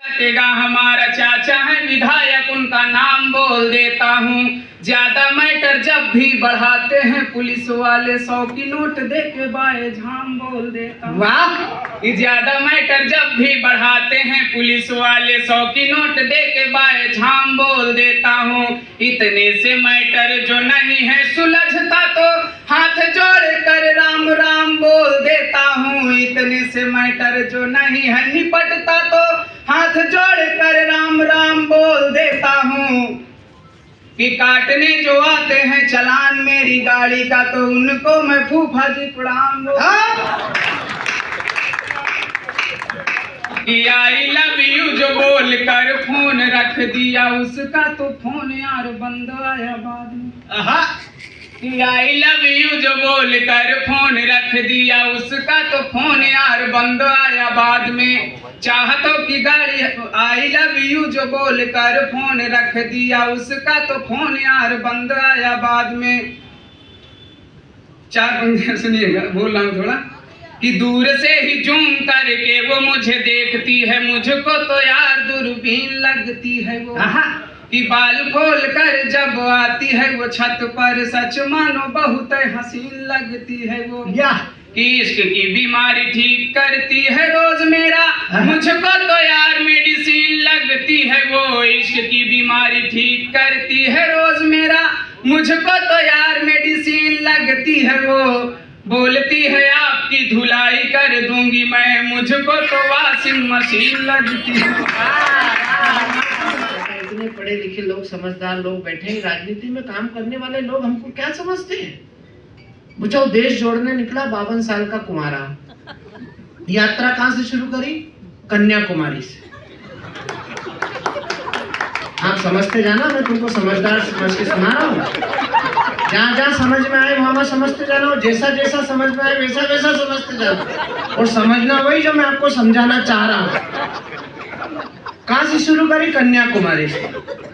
कटेगा हमारा चाचा है विधायक, उनका नाम बोल देता हूँ। ज्यादा मैटर जब भी बढ़ाते हैं पुलिस वाले 100 की नोट दे के बाए झाम बोल देता हूँ। वाह! ज्यादा मैटर जब भी बढ़ाते हैं पुलिस वाले 100 की नोट दे के बाए झाम बोल देता हूँ। इतने से मैटर जो नहीं है सुलझता तो हाथ जोड़ कर राम राम बोल देता हूँ। इतने से मैटर जो नहीं है निपटता तो हाथ जोड़ कर राम राम बोल देता हूँ। कि काटने जो आते हैं चलान मेरी गाड़ी का तो उनको मैं फूफा जी प्रणाम आई लव यू जो बोल कर फोन रख दिया उसका तो फोन यार बंद आया बाद में। आई लव यू जो बोल कर फोन रख दिया उसका तो फोन यार बंद आया बाद में। चाहतों की गाड़ी आई लव यू जो बोल कर फोन रख दिया उसका तो फोन यार बंद आया बाद में। 4 पंक्तियां सुनिएगा, बोल रहा हूँ थोड़ा। कि दूर से ही जूम करके वो मुझे देखती है, मुझको तो यार दूरबीन लगती है वो। कि बाल खोल कर जब आती है वो छत पर सच मानो बहुत हसीन लगती है वो। कि इश्क की बीमारी ठीक करती है रोज मेरा, मुझको तो यार मेडिसिन लगती है वो। इश्क की बीमारी ठीक करती है रोज मेरा, मुझको तो यार मेडिसिन लगती है वो। बोलती है आपकी धुलाई कर दूंगी मैं, मुझको तो वॉशिंग मशीन लगती है। इतने पढ़े लिखे लोग, समझदार लोग बैठे हैं, राजनीति में काम करने वाले लोग हमको क्या समझते हैं? मुझे देश जोड़ने निकला 52 साल का कुमारा। यात्रा कहां से शुरू करी? कन्याकुमारी से। आप समझते जाना, मैं तुमको समझदार समझ के सुना रहा हूँ। जहाँ जहाँ समझ में आए वहां समझते जाना, जैसा जैसा समझ में आए वैसा वैसा समझते जाना, और समझना वही जो मैं आपको समझाना चाह रहा हूँ। कहां से शुरू करी? कन्याकुमारी से।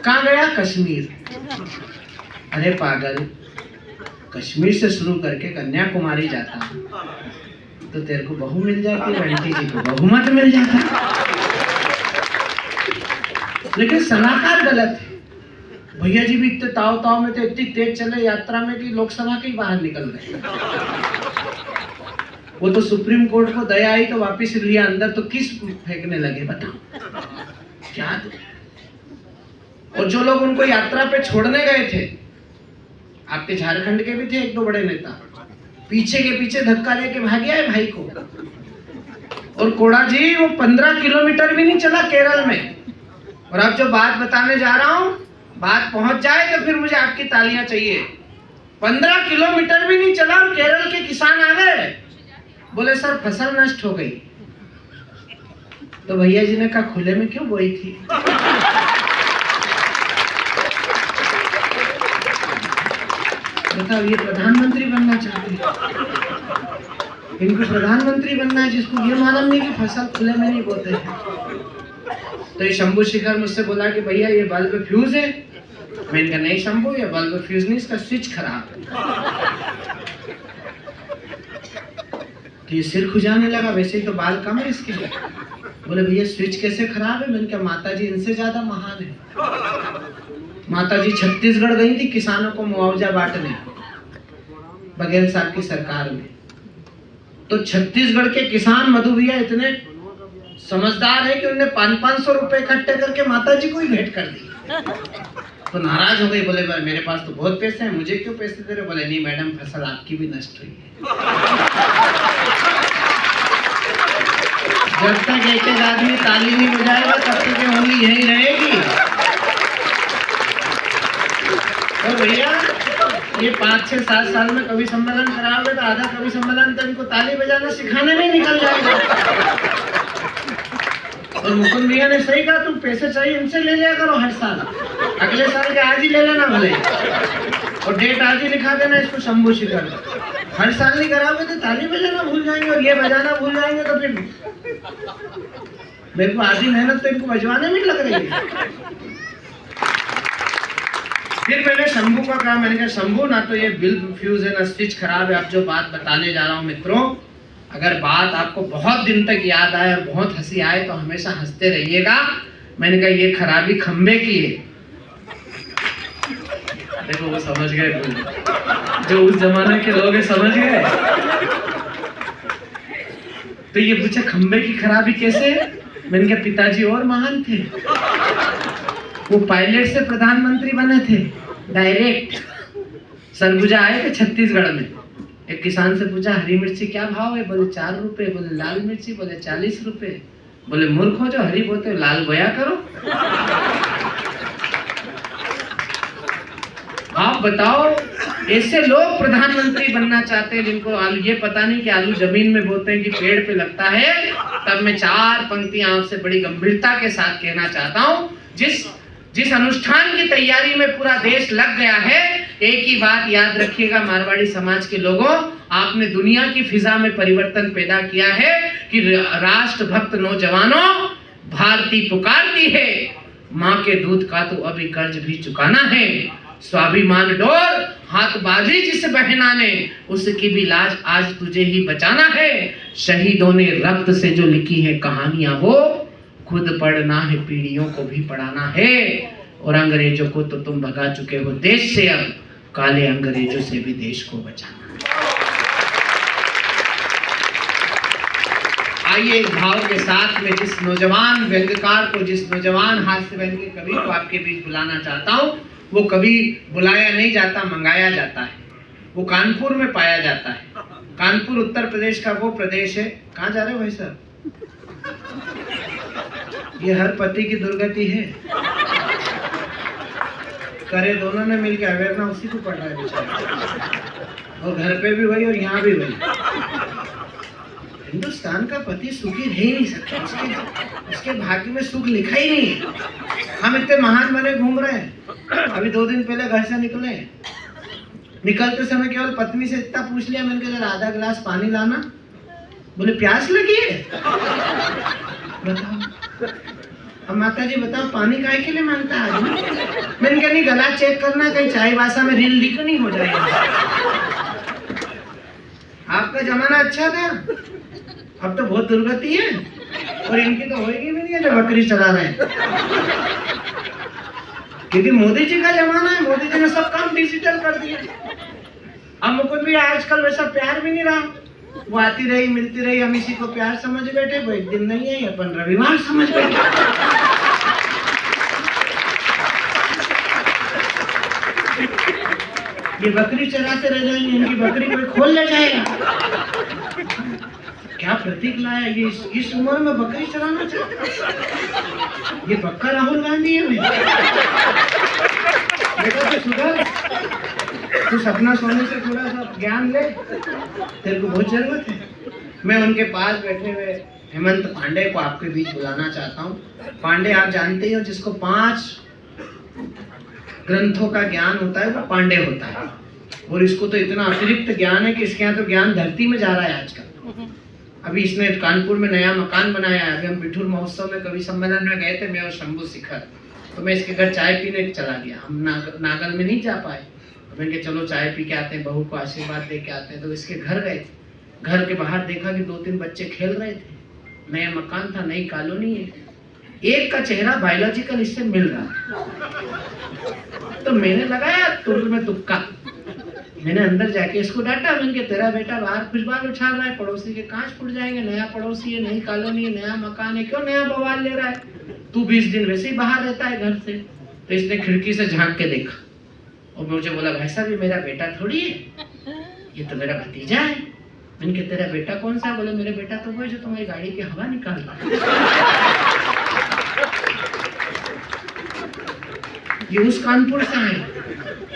कहां गया? कश्मीर। अरे पागल, कश्मीर से शुरू करके कन्याकुमारी जाता तो तेरे को बहू मिल जाती, आंटी जी को बहुमत मिल जाता। लेकिन सलाहकार गलत है। भैया जी भी इतने ताव ताव में थे, इतनी तेज चले यात्रा में कि लोकसभा के ही बाहर निकल गए। वो तो सुप्रीम कोर्ट को दया आई तो वापिस लिया अंदर, तो किस फेंकने लगे बताओ क्या? और जो लोग उनको यात्रा पे छोड़ने गए थे, आपके झारखंड के भी थे 1-2 बड़े नेता, पीछे के पीछे धक्का देके भाग आए भाई को। और कोड़ा जी वो 15 किलोमीटर भी नहीं चला केरल में। और अब जो बात बताने जा रहा हूं, बात पहुंच जाए तो फिर मुझे आपकी तालियां चाहिए। 15 किलोमीटर भी नहीं चला और केरल के किसान आ गए, बोले सर फसल नष्ट हो गई। तो भैया जी ने कहा खुले में क्यों बोई थी? बताओ, ये प्रधानमंत्री बनना चाहते हैं, इनको प्रधानमंत्री बनना है, जिसको ये मालूम नहीं कि फसल खुले में नहीं बोते हैं। तो ये शंभू शिखर मुझसे बोला कि भैया ये बल्ब फ्यूज है। मैंने कहा नहीं शंभू, ये बल्ब फ्यूज नहीं, इसका स्विच खराब है। तो ये सिर खुजाने लगा, वैसे ही तो बाल कम है इसके। बोले भैया स्विच कैसे खराब है? मैंने कहा माता जी इनसे ज्यादा महान है। माता जी छत्तीसगढ़ गई थी किसानों को मुआवजा बांटने, बघेल साहब की सरकार में। तो छत्तीसगढ़ के किसान मधु भैया इतने समझदार है कि उन्होंने 500-500 रुपए इकट्ठे करके माता जी को ही भेंट कर दी। तो नाराज हो गई, बोले मेरे पास तो बहुत पैसे हैं, मुझे क्यों पैसे दे रहे? बोले नहीं मैडम, फसल आपकी भी नष्ट हुई है। जब तक एक एक आदमी ताली नहीं बजाएगा तब तक ये होली यही रहेगी। तो भैया ये 5-6-7 साल में कवि सम्मेलन कराओगे तो आधा कवि सम्मेलन तो इनको ताली बजाना सिखाने में निकल जाएगा। और मुकुंद भैया ने सही कहा, तुम पैसे चाहिए इनसे ले लिया करो हर साल, अगले साल के आज ही ले लेना भले, और डेट आज ही लिखा देना इसको शंभू शिखर। हर साल नहीं कराओगे तो ताली बजाना भूल जाएंगे, और ये बजाना भूल जाएंगे तो फिर मेरे को आधी मेहनत तो इनको बजवाने में लग रही है। फिर मैंने शंभू का कहा, मैंने कहा शंभू ना तो ये बिल्ब फ्यूज है ना स्विच खराब है, अब जो बात बताने जा रहा हूँ मित्रों, अगर बात आपको बहुत दिन तक याद आए और बहुत हंसी आए तो हमेशा हंसते रहिएगा। मैंने कहा ये खराबी खंबे की है। देखो वो समझ गए, जो उस जमाने के लोग हैं समझ गए। तो ये पूछे खंबे की खराबी कैसे है? मैंने कहा पिताजी और महान थे, वो पायलट से प्रधानमंत्री बने थे डायरेक्ट। सरगुजा आए थे छत्तीसगढ़ में, एक किसान से पूछा हरी मिर्ची क्या भाव है? बोले 4 रुपए। बोले लाल मिर्ची? बोले 40 रुपए। बोले मूर्ख हो जो हरी बोते हो, लाल बोया करो। आप बताओ, ऐसे लोग प्रधानमंत्री बनना चाहते हैं जिनको आलू ये पता नहीं कि आलू जमीन में बोते हैं कि पेड़ पे लगता है। तब मैं 4 पंक्तियां आपसे बड़ी गंभीरता के साथ कहना चाहता हूं। जिस अनुष्ठान की तैयारी में पूरा देश लग गया है, एक ही बात याद रखिएगा मारवाड़ी समाज के लोगों, आपने दुनिया की फिजा में परिवर्तन पैदा किया है कि राष्ट्रभक्त नौजवानों, भारती पुकारती है, माँ के दूध का तो अभी कर्ज भी चुकाना है। स्वाभिमान डोर हाथ बाजी जिस बहना ने, उसकी भी लाज आज तुझे ही बचाना है। शहीदों ने रक्त से जो लिखी है कहानियां, वो खुद पढ़ना है, पीढ़ियों को भी पढ़ाना है। और अंग्रेजों को तो तुम भगा चुके हो देश से, अब काले अंग्रेजों से भी देश को बचाना है। आइए इस भाव के साथ में जिस नौजवान व्यंग्यकार को, जिस नौजवान हास्य व्यंग्य कवि को आपके बीच बुलाना चाहता हूँ, वो कभी बुलाया नहीं जाता, मंगाया जाता है। वो कानपुर में पाया जाता है। कानपुर उत्तर प्रदेश का वो प्रदेश है। कहाँ जा रहे हो भाई साहब? ये हर पति की दुर्गति है। करे दोनों ने मिलकर अवेरना उसी को पड़ रहा है बेचारा, और घर पे भी वही और यहाँ भी वही। हिंदुस्तान का पति सुखी रह ही नहीं सकता, उसके भाग्य में सुख लिखा ही नहीं है। हम इतने महान बने घूम रहे हैं। अभी 2 दिन पहले घर से निकलते समय केवल पत्नी से इतना पूछ लिया, मैंने कहा आधा गिलास पानी लाना। बोले प्यास लगी है? बताओ। अब माता जी बताओ पानी काहे के लिए मांगता है आदमी? मैंने कहा नहीं, गला चेक करना, कहीं चाय वासा में रील लीक नहीं हो जाएगा। आपका जमाना अच्छा था, अब तो बहुत दुर्गति है। और इनकी तो होएगी भी नहीं है जो बकरी चला रहे हैं, क्योंकि मोदी जी का जमाना है। मोदी जी ने सब काम डिजिटल कर दिया। अब मुकुंद भी आजकल वैसा प्यार भी नहीं रहा। वो आती रही, मिलती रही, हम इसी को प्यार समझ बैठे। वो एक दिन नहीं है, अपन रविवार समझ बैठे। ये बकरी चराते रह जाएंगे, इनकी बकरी कोई खोल ले जाएगा। क्या प्रतीक लाया ये इस उम्र में बकरी चराना चाहता? ये पक्का राहुल गांधी है। बेटा तो सुधर, तू सपना सोने से थोड़ा सा ज्ञान ले, तेरे को बहुत जरूरत है। मैं उनके पास बैठे हुए हेमंत पांडे को आपके बीच बुलाना चाहता हूँ। पांडे आप जानते हो, जिसको 5 ग्रंथों का ज्ञान होता है वो पांडे होता है। और इसको तो इतना अतिरिक्त ज्ञान है कि इसके यहाँ तो ज्ञान धरती में जा रहा है आजकल। अभी इसने कानपुर में नया मकान बनाया है। अभी हम बिठूर महोत्सव में कवि सम्मेलन में गए थे, मैं और शंभू शिखर। तो मैं इसके घर चाय पीने चला गया। हम नागल में नहीं जा पाए, तो मैंने कहा चलो चाय पी के आते हैं, बहू को आशीर्वाद दे के आते हैं। तो इसके घर गए थे। घर के बाहर देखा कि 2-3 बच्चे खेल रहे थे। नया मकान था, नई कॉलोनी है। एक का चेहरा बायोलॉजिकल इससे मिल रहा, तो मैंने लगाया तुर्क में तुक्का। मैंने अंदर जाके इसको डांटा। मैंने कहा तेरा बेटा बाहर खुशबाल उछाल रहा है, पड़ोसी के कांच फूट जाएंगे। नया पड़ोसी है, नई कॉलोनी है, नया मकान है, क्यों नया बवाल ले रहा है? तू 20 दिन वैसे ही बाहर रहता है घर से। तो इसने खिड़की से झांक के देखा और मुझे बोला भाई साहब ये मेरा बेटा थोड़ी है, ये तो मेरा भतीजा है। मैंने कहा तेरा बेटा कौन सा? बोले मेरा बेटा तो वो जो तुम्हारी गाड़ी की हवा निकाल रहा है। ये उस कानपुर से है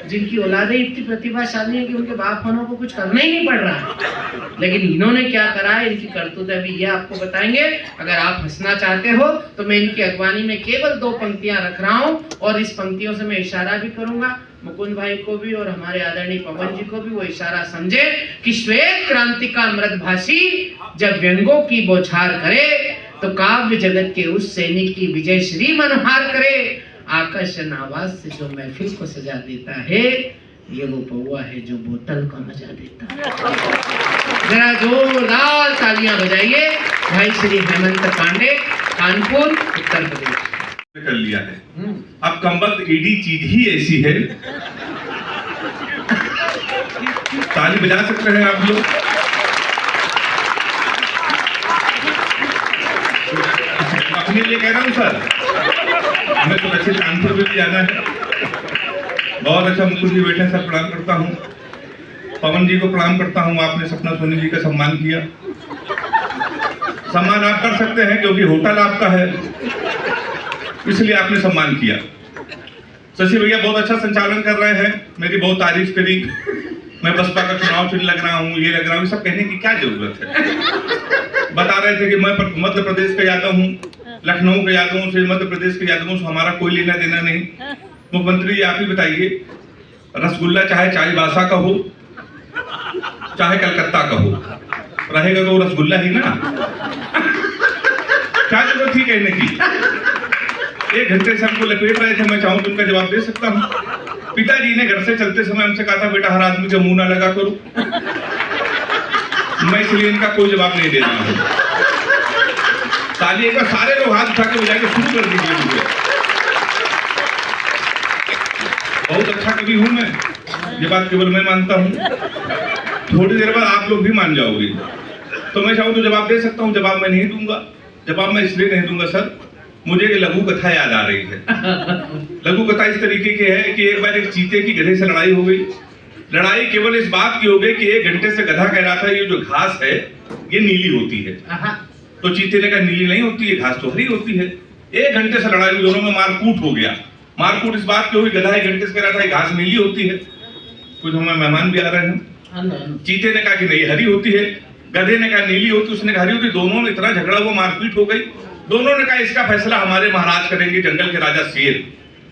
जिनकी औलादें इतनी प्रतिभाशाली है कि उनके बाप मानों को कुछ करना ही नहीं पड़ रहा है। लेकिन इन्होंने क्या करा है, इनकी करतूत अभी ये आपको बताएंगे। अगर आप हंसना चाहते हो तो मैं इनकी अगवानी में केवल 2 पंक्तियां रख रहा हूं, और इस पंक्तियों से मैं इशारा भी करूंगा मुकुंद भाई को भी और हमारे आदरणीय पवन जी को भी। वो इशारा समझे कि श्वेत क्रांति का मृदभाषी जब व्यंगों की बौछार करे, तो काव्य जगत के उस सैनिक की विजय श्री मनोहार करे। आकर्षण आवाज से जो महफिल को सजा देता है, ये वो पौआ है जो बोतल का मजा देता है। जरा जोरदार तालियां बजाइए भाई श्री हेमंत पांडे, कानपुर, उत्तर प्रदेश। कर लिया है। अब कमबख्त ईडी चीज ही ऐसी है। ताली बजा सकते हैं आप लोग। अपने लिए कह रहा हूँ सर, हमें तो अच्छे कानपुर में भी जाना है। बहुत अच्छा मुकुल जी बैठे, सर प्रणाम करता हूँ। पवन जी को प्रणाम करता हूँ, आपने सपना सोनी जी का सम्मान किया। सम्मान आप कर सकते हैं क्योंकि होटल आपका है, इसलिए आपने सम्मान किया। शशि भैया बहुत अच्छा संचालन कर रहे हैं, मेरी बहुत तारीफ करी। मैं बसपा का चुनाव चिन्ह लग रहा हूँ, ये लग रहा हूँ, सब कहने की क्या जरूरत है। बता रहे थे कि मैं मध्य प्रदेश का यादव हूँ, लखनऊ का यादव हूँ, मध्य प्रदेश के यादवों से हमारा कोई लेना देना नहीं। मुख्यमंत्री जी आप ही बताइए, रसगुल्ला चाहे चाईबासा का हो चाहे कलकत्ता का हो, रहेगा तो रसगुल्ला ही ना। क्या जरूरत थी कहने की। 1 घंटे से हमको लपेट रहे थे, मैं चाहूं तो उनका जवाब दे सकता हूं। पिताजी ने घर से चलते समय हमसे कहा था, बेटा हर आदमी का मुंह ना लगा करो। मैं इसलिए इनका कोई जवाब नहीं दे रहा हूं। ताली एक बार सारे लोग हाथ उठा के बजाएंगे, शुरू कर दीजिए मुझे। बहुत अच्छा कवि हूं मैं, ये बात केवल मैं मानता हूं। थोड़ी देर बाद आप लोग भी मान जाओगे। तो मैं चाहूं तो जवाब दे सकता हूं, जवाब मैं नहीं दूंगा। जवाब मैं इसलिए नहीं दूंगा सर, मुझे ये लघु कथा याद आ रही है। लघु कथा इस तरीके की है कि एक बार एक चीते की गधे से लड़ाई हो गई। लड़ाई केवल इस बात की हो गई कि 1 घंटे से गधा कह रहा था ये जो घास है ये नीली होती है। तो चीते ने कहा नीली नहीं होती है, घास तो हरी होती है। 1 घंटे से लड़ाई हुई, दोनों में मारकूट हो गया। मारकूट इस बात की हुई, गधा 1 घंटे से कह रहा था घास नीली होती है। कुछ हमारे मेहमान भी आ रहे हैं। चीते ने कहा कि नहीं हरी होती है, गधे ने कहा नीली होती, उसने कहा हरी होती। दोनों में इतना झगड़ा हुआ, मारपीट हो गई। दोनों ने कहा इसका फैसला हमारे महाराज करेंगे, जंगल के राजा शेर।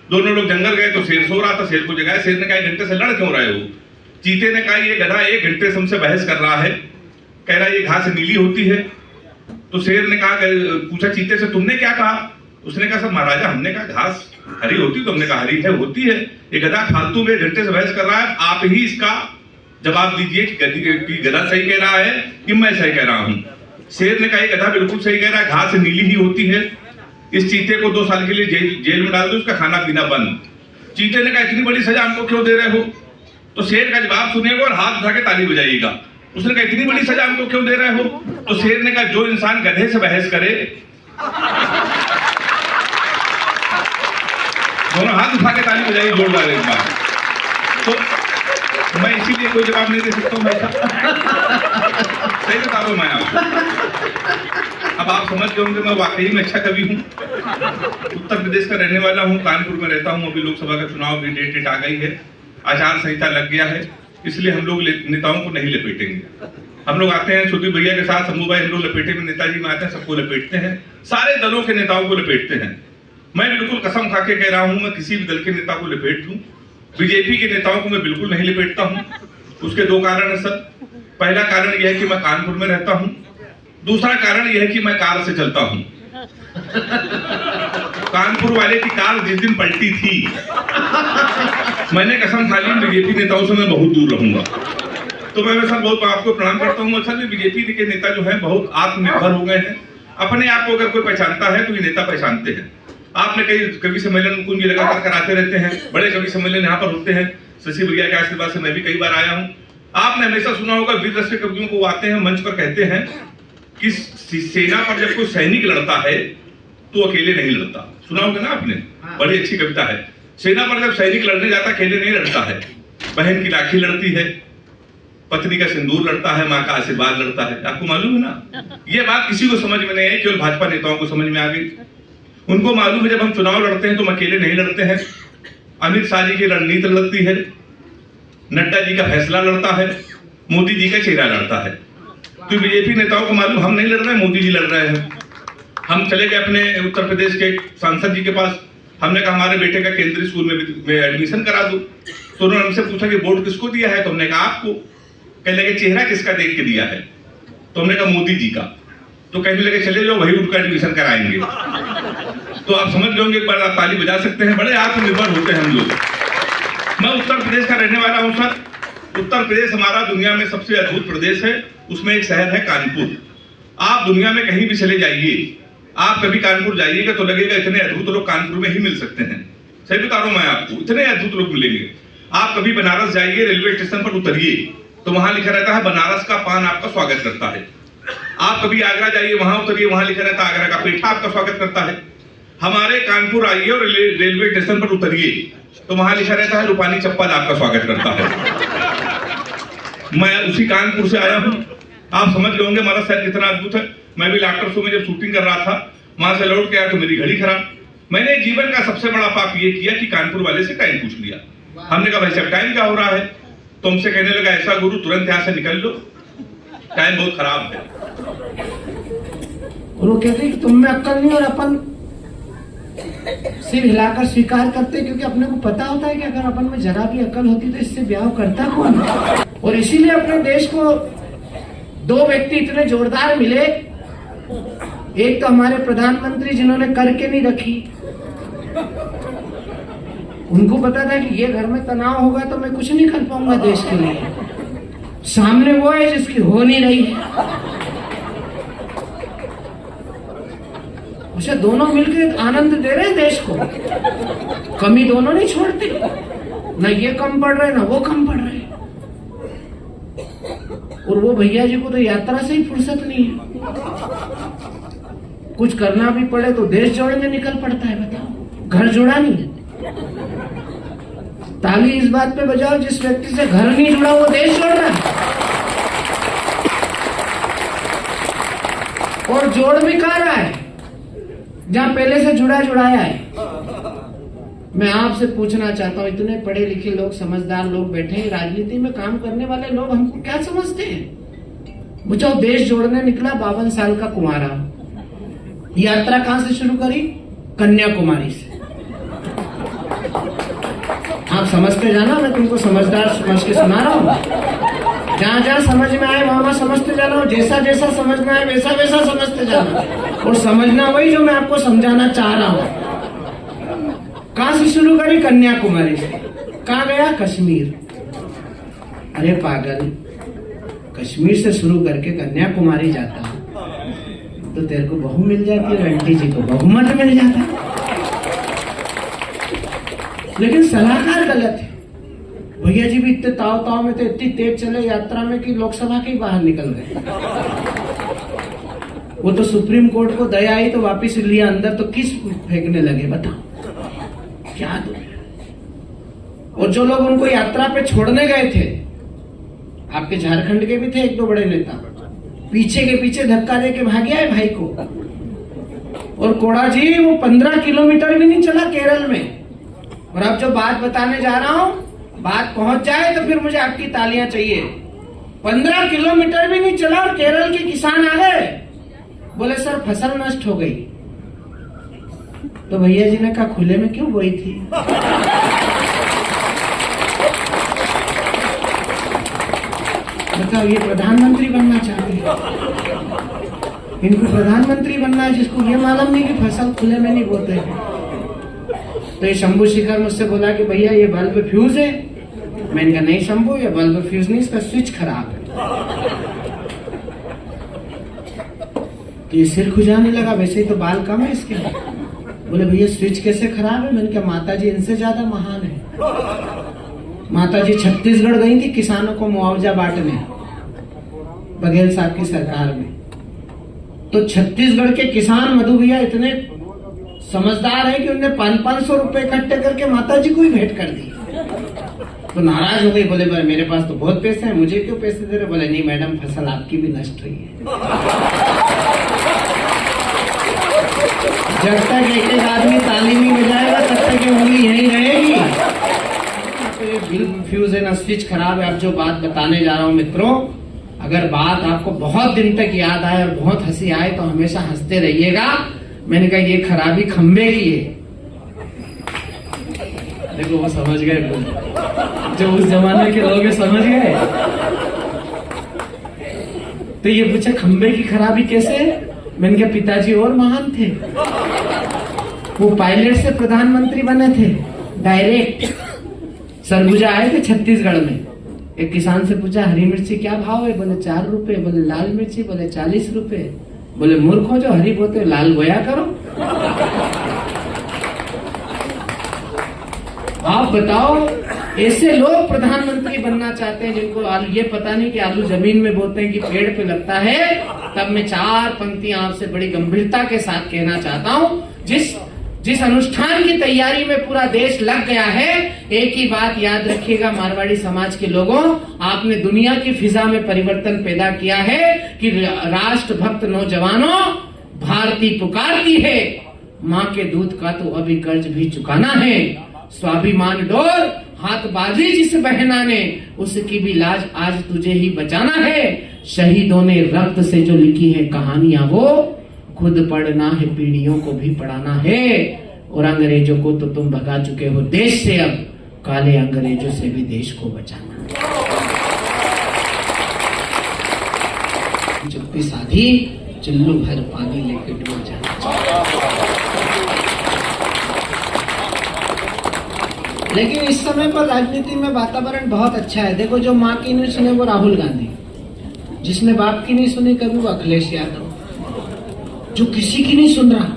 दोनों लोग जंगल गए तो शेर सो रहा था, शेर को जगाया। शेर ने कहा 1 घंटे से लड़ क्यों रहे हो। चीते ने कहा ये गधा 1 घंटे से हमसे बहस कर रहा है, कह रहा है ये घास नीली होती है। तो शेर ने कहा, पूछा चीते से तुमने क्या कहा। उसने कहा सब महाराजा हमने कहा घास हरी होती, तो हमने कहा हरी है होती है। ये गधा फालतू में 1 घंटे से बहस कर रहा है, आप ही इसका जवाब दीजिए कि गधा सही कह रहा है कि मैं सही कह रहा हूं। शेर ने कहा गधा बिल्कुल सही कह रहा है, घास नीली ही होती है। इस चीते को 2 साल के लिए जेल में डाल दो, उसका खाना पीना बंद। चीते ने कहा इतनी बड़ी सजा हमको क्यों दे रहे हो। तो शेर का जवाब सुनिएगा और हाथ उठा के ताली बजाइएगा। उसने कहा इतनी बड़ी सजा हमको क्यों दे रहे हो। तो शेर ने कहा जो इंसान गधे से बहस करे। दोनों हाथ उठा के ताली बजाइए जोरदार एक बार। तो मैं इसीलिए कोई जवाब नहीं दे सकता हूँ। सही बता रहा हूँ मैं आपको। अब आप समझ गए होंगे मैं वाकई में अच्छा कवि हूँ। उत्तर प्रदेश का रहने वाला हूँ, कानपुर में रहता हूँ। अभी लोकसभा का चुनाव भी डेट आ गई है, आचार संहिता लग गया है, इसलिए हम लोग नेताओं को नहीं लपेटेंगे। हम लोग आते हैं छोटी भैया के साथ, शंभू भाई हम लोग लपेटे में नेताजी में आते हैं, सबको लपेटते हैं, सारे दलों के नेताओं को लपेटते हैं। मैं बिल्कुल कसम खा के कह रहा हूँ, मैं किसी भी दल के नेता को लपेट लूं, बीजेपी के नेताओं को मैं बिल्कुल नहीं लपेटता हूं। उसके 2 कारण है सर। पहला कारण यह है कि मैं कानपुर में रहता हूं, दूसरा कारण यह है कि मैं कार से चलता हूं। कानपुर वाले की कार जिस दिन पलटी थी, मैंने कसम खा ली बीजेपी नेताओं से मैं बहुत दूर रहूंगा। तो मैं सर बहुत आपको प्रणाम करता हूँ। सर बीजेपी के नेता जो है बहुत आत्मनिर्भर हो गए हैं। अपने आप को अगर कोई पहचानता है तो ये नेता पहचानते हैं। आपने कई कवि सम्मेलन कुंज लगातार कराते रहते हैं, बड़े कवि सम्मेलन यहाँ पर होते हैं। शशि भैया के आशीर्वाद से मैं भी कई बार आया हूँ। आपने हमेशा सुना होगा वीर रस के कवियों को आते हैं मंच पर कहते हैं कि सेना पर जब कोई सैनिक लड़ता है तो अकेले नहीं लड़ता। सुना होगा ना आपने, बड़ी अच्छी कविता है। सेना पर जब सैनिक लड़ने जाता अकेले नहीं लड़ता है, बहन की राखी लड़ती है, पत्नी का सिंदूर लड़ता है, माँ का आशीर्वाद लड़ता है। आपको मालूम है ना। ये बात किसी को समझ में नहीं आई, केवल भाजपा नेताओं को समझ में आ गई। उनको मालूम है जब हम चुनाव लड़ते हैं तो हम अकेले नहीं लड़ते हैं। अमित शाह जी की रणनीति लड़ती है, नड्डा जी का फैसला लड़ता है, मोदी जी का चेहरा लड़ता है। तो बीजेपी नेताओं को मालूम हम नहीं लड़ रहे हैं, मोदी जी लड़ रहे हैं। हम चले गए अपने उत्तर प्रदेश के सांसद जी के पास, हमने कहा हमारे बेटे का केंद्रीय स्कूल में एडमिशन करा दो। तो उन्होंने हमसे पूछा कि वोट किसको दिया है, तो हमने कहा आपको। कहने लगे चेहरा किसका देख के दिया है, तो हमने कहा मोदी जी का। तो कहने लगे चले जाओ वही उनका एडमिशन कराएंगे। तो आप समझ गए होंगे, एक बार आप ताली बजा सकते हैं। बड़े आत्मनिर्भर होते हैं हम लोग। मैं उत्तर प्रदेश का रहने वाला हूं सर। उत्तर प्रदेश हमारा दुनिया में सबसे अद्भुत प्रदेश है। उसमें एक शहर है कानपुर। आप दुनिया में कहीं भी चले जाइए, आप कभी कानपुर जाइएगा तो लगेगा इतने अद्भुत लोग कानपुर में ही मिल सकते हैं। सही बता रहा हूं मैं आपको, इतने अद्भुत लोग मिलेंगे। आप कभी बनारस जाइए, रेलवे स्टेशन पर उतरिए तो वहां लिखा रहता है बनारस का पान आपका स्वागत करता है। आप कभी आगरा जाइए, वहां उतरिए, वहां लिखा रहता है आगरा का पेठा आपका स्वागत करता है। हमारे कानपुर आइए और रेलवे स्टेशन पर उतरिए तो वहां लिखा रहता है रूपानी चप्पल आपका स्वागत करता है। मैं उसी कानपुर से आया हूं। आप समझ गए होंगे हमारा शहर कितना अद्भुत है। मैं भी लाफ्टर शो में जब शूटिंग कर रहा था, वहां से लौट के आया तो मेरी घड़ी खराब। मैंने जीवन का सबसे बड़ा पाप ये किया कि कानपुर वाले से टाइम पूछ लिया। हमने कहा भाई साहब टाइम क्या हो रहा है? तो हमसे कहने लगा ऐसा गुरु तुरंत यहाँ से निकल लो, टाइम बहुत खराब है। और वो कहते कि तुम में अक्ल नहीं, और अपन सिर हिलाकर स्वीकार करते, क्योंकि अपने को पता होता है कि अगर अपन में जरा भी अक्ल होती तो इससे ब्याह करता कौन। और इसीलिए अपने देश को दो व्यक्ति इतने जोरदार मिले। एक तो हमारे प्रधानमंत्री जिन्होंने करके नहीं रखी, उनको पता था कि ये घर में तनाव होगा तो मैं कुछ नहीं कर पाऊंगा देश के लिए। सामने वो है जिसकी हो नहीं रही है, उसे दोनों मिलकर आनंद दे रहे हैं देश को। कमी दोनों नहीं छोड़ते, ना ये कम पड़ रहे ना वो कम पड़ रहे। और वो भैया जी को तो यात्रा से ही फुर्सत नहीं है। कुछ करना भी पड़े तो देश जोड़ने निकल पड़ता है। बताओ, घर जुड़ा नहीं है। ताली इस बात पे बजाओ जिस व्यक्ति से घर नहीं जुड़ा वो देश जोड़ रहा है। और जोड़ भी कहा रहा है जहां पहले से जुड़ा जुड़ाया है। मैं आपसे पूछना चाहता हूं, इतने पढ़े लिखे लोग, समझदार लोग बैठे हैं, राजनीति में काम करने वाले लोग हमको क्या समझते हैं? बुझाओ, देश जोड़ने निकला 52 साल का कुंवारा। यात्रा कहां से शुरू करी? कन्याकुमारी से। आप समझते जाना, मैं तुमको समझदार समझ के सुना रहा हूं। जहां जहां समझ में आए वहां समझते जाना, जैसा जैसा समझ में आए वैसा वैसा समझते जाना, और समझना वही जो मैं आपको समझाना चाह रहा हूं। कहां से शुरू करी? कन्याकुमारी से। कहां गया? कश्मीर। अरे पागल, कश्मीर से शुरू करके कन्याकुमारी जाता तो तेरे को बहू मिल जाती और आंटी जी को बहुमत मिल जाता। लेकिन सलाहकार गलत है। भैया जी भी इतने ताव ताव में थे, इतनी तेज चले यात्रा में कि लोकसभा के ही बाहर निकल गए। वो तो सुप्रीम कोर्ट को दया आई तो वापिस लिया अंदर, तो किस फेंकने लगे बताओ, क्या दो। और जो लोग उनको यात्रा पे छोड़ने गए थे, आपके झारखंड के भी थे एक दो बड़े नेता, पीछे के पीछे धक्का दे के भाग गया है भाई को। और कोड़ा जी वो 15 किलोमीटर भी नहीं चला केरल में। और अब जो बात बताने जा रहा हूं, बात पहुंच जाए तो फिर मुझे आपकी तालियां चाहिए। 15 किलोमीटर भी नहीं चला और केरल के किसान आ गए, बोले सर फसल नष्ट हो गई। तो भैया जी ने कहा खुले में क्यों बोई थी? बताओ, ये प्रधानमंत्री बनना चाहते हैं, इनको प्रधानमंत्री बनना है जिसको ये मालूम नहीं कि फसल खुले में नहीं बोते हैं। तो ये शंभू शिखर मुझसे बोला कि भैया ये बल्ब फ्यूज है। मैंने कहा नहीं शंभू, ये बल्ब फ्यूज नहीं, इसका स्विच खराब है। तो ये सिर खुजाने लगा, वैसे ही तो बाल कम है इसके। बोले भैया स्विच कैसे खराब है? मैंने कहा माता जी इनसे ज्यादा महान है। माता जी छत्तीसगढ़ गई थी किसानों को मुआवजा बांटने, बघेल साहब की सरकार में। तो छत्तीसगढ़ के किसान मधु भैया इतने समझदार है कि उन्होंने 500 रुपए इकट्ठे करके माता जी को ही भेंट कर दी। तो नाराज हो गई, बोले भाई मेरे पास तो बहुत पैसे हैं, मुझे क्यों पैसे दे रहे? बोले नहीं मैडम, फसल आपकी भी नष्ट हुई है। जब तक एक एक आदमी ताली नहीं बजाएगा तब तक ये उंगली यहीं रहेगी। तो ये बिल फ्यूज है ना, स्विच खराब है। अब जो बात बताने जा रहा हूँ मित्रों, अगर बात आपको बहुत दिन तक याद आए और बहुत हंसी आए तो हमेशा हंसते रहिएगा। मैंने कहा ये खराबी खंबे की है। देखो वो समझ गए, जो उस जमाने के लोग समझ गए। तो ये पूछे खंबे की खराबी कैसे है? मैंने कहा पिताजी और महान थे, वो पायलट से प्रधानमंत्री बने थे डायरेक्ट। सरगुजा आए थे छत्तीसगढ़ में, एक किसान से पूछा हरी मिर्ची क्या भाव है? बोले 4 रुपए। बोले लाल मिर्ची? बोले 40 रुपए। बोले मूर्ख हो जो हरी बोते हो, लाल बोया करो। आप बताओ, ऐसे लोग प्रधानमंत्री बनना चाहते हैं जिनको ये पता नहीं कि आलू जमीन में बोते हैं कि पेड़ पे लगता है। तब मैं 4 पंक्तियां आपसे बड़ी गंभीरता के साथ कहना चाहता हूं। जिस अनुष्ठान की तैयारी में पूरा देश लग गया है, एक ही बात याद रखिएगा मारवाड़ी समाज के लोगों, आपने दुनिया की फिजा में परिवर्तन पैदा किया है कि राष्ट्रभक्त नौजवानों, भारती पुकारती है, माँ के दूध का तो अभी कर्ज भी चुकाना है। स्वाभिमान डोर हाथ बाजी जिस बहना ने, उसकी भी लाज आज तुझे ही बचाना है। शहीदों ने रक्त से जो लिखी है कहानियां, वो खुद पढ़ना है, पीढ़ियों को भी पढ़ाना है। और अंग्रेजों को तो तुम भगा चुके हो देश से, अब काले अंग्रेजों से भी देश को बचाना है। चुप्पी साधी, चिल्लू भर पानी लेके डूब जाना। लेकिन इस समय पर राजनीति में वातावरण बहुत अच्छा है। देखो, जो माँ की नहीं सुने वो राहुल गांधी, जिसने बाप की नहीं सुनी कभी वो अखिलेश यादव, जो किसी की नहीं सुन रहा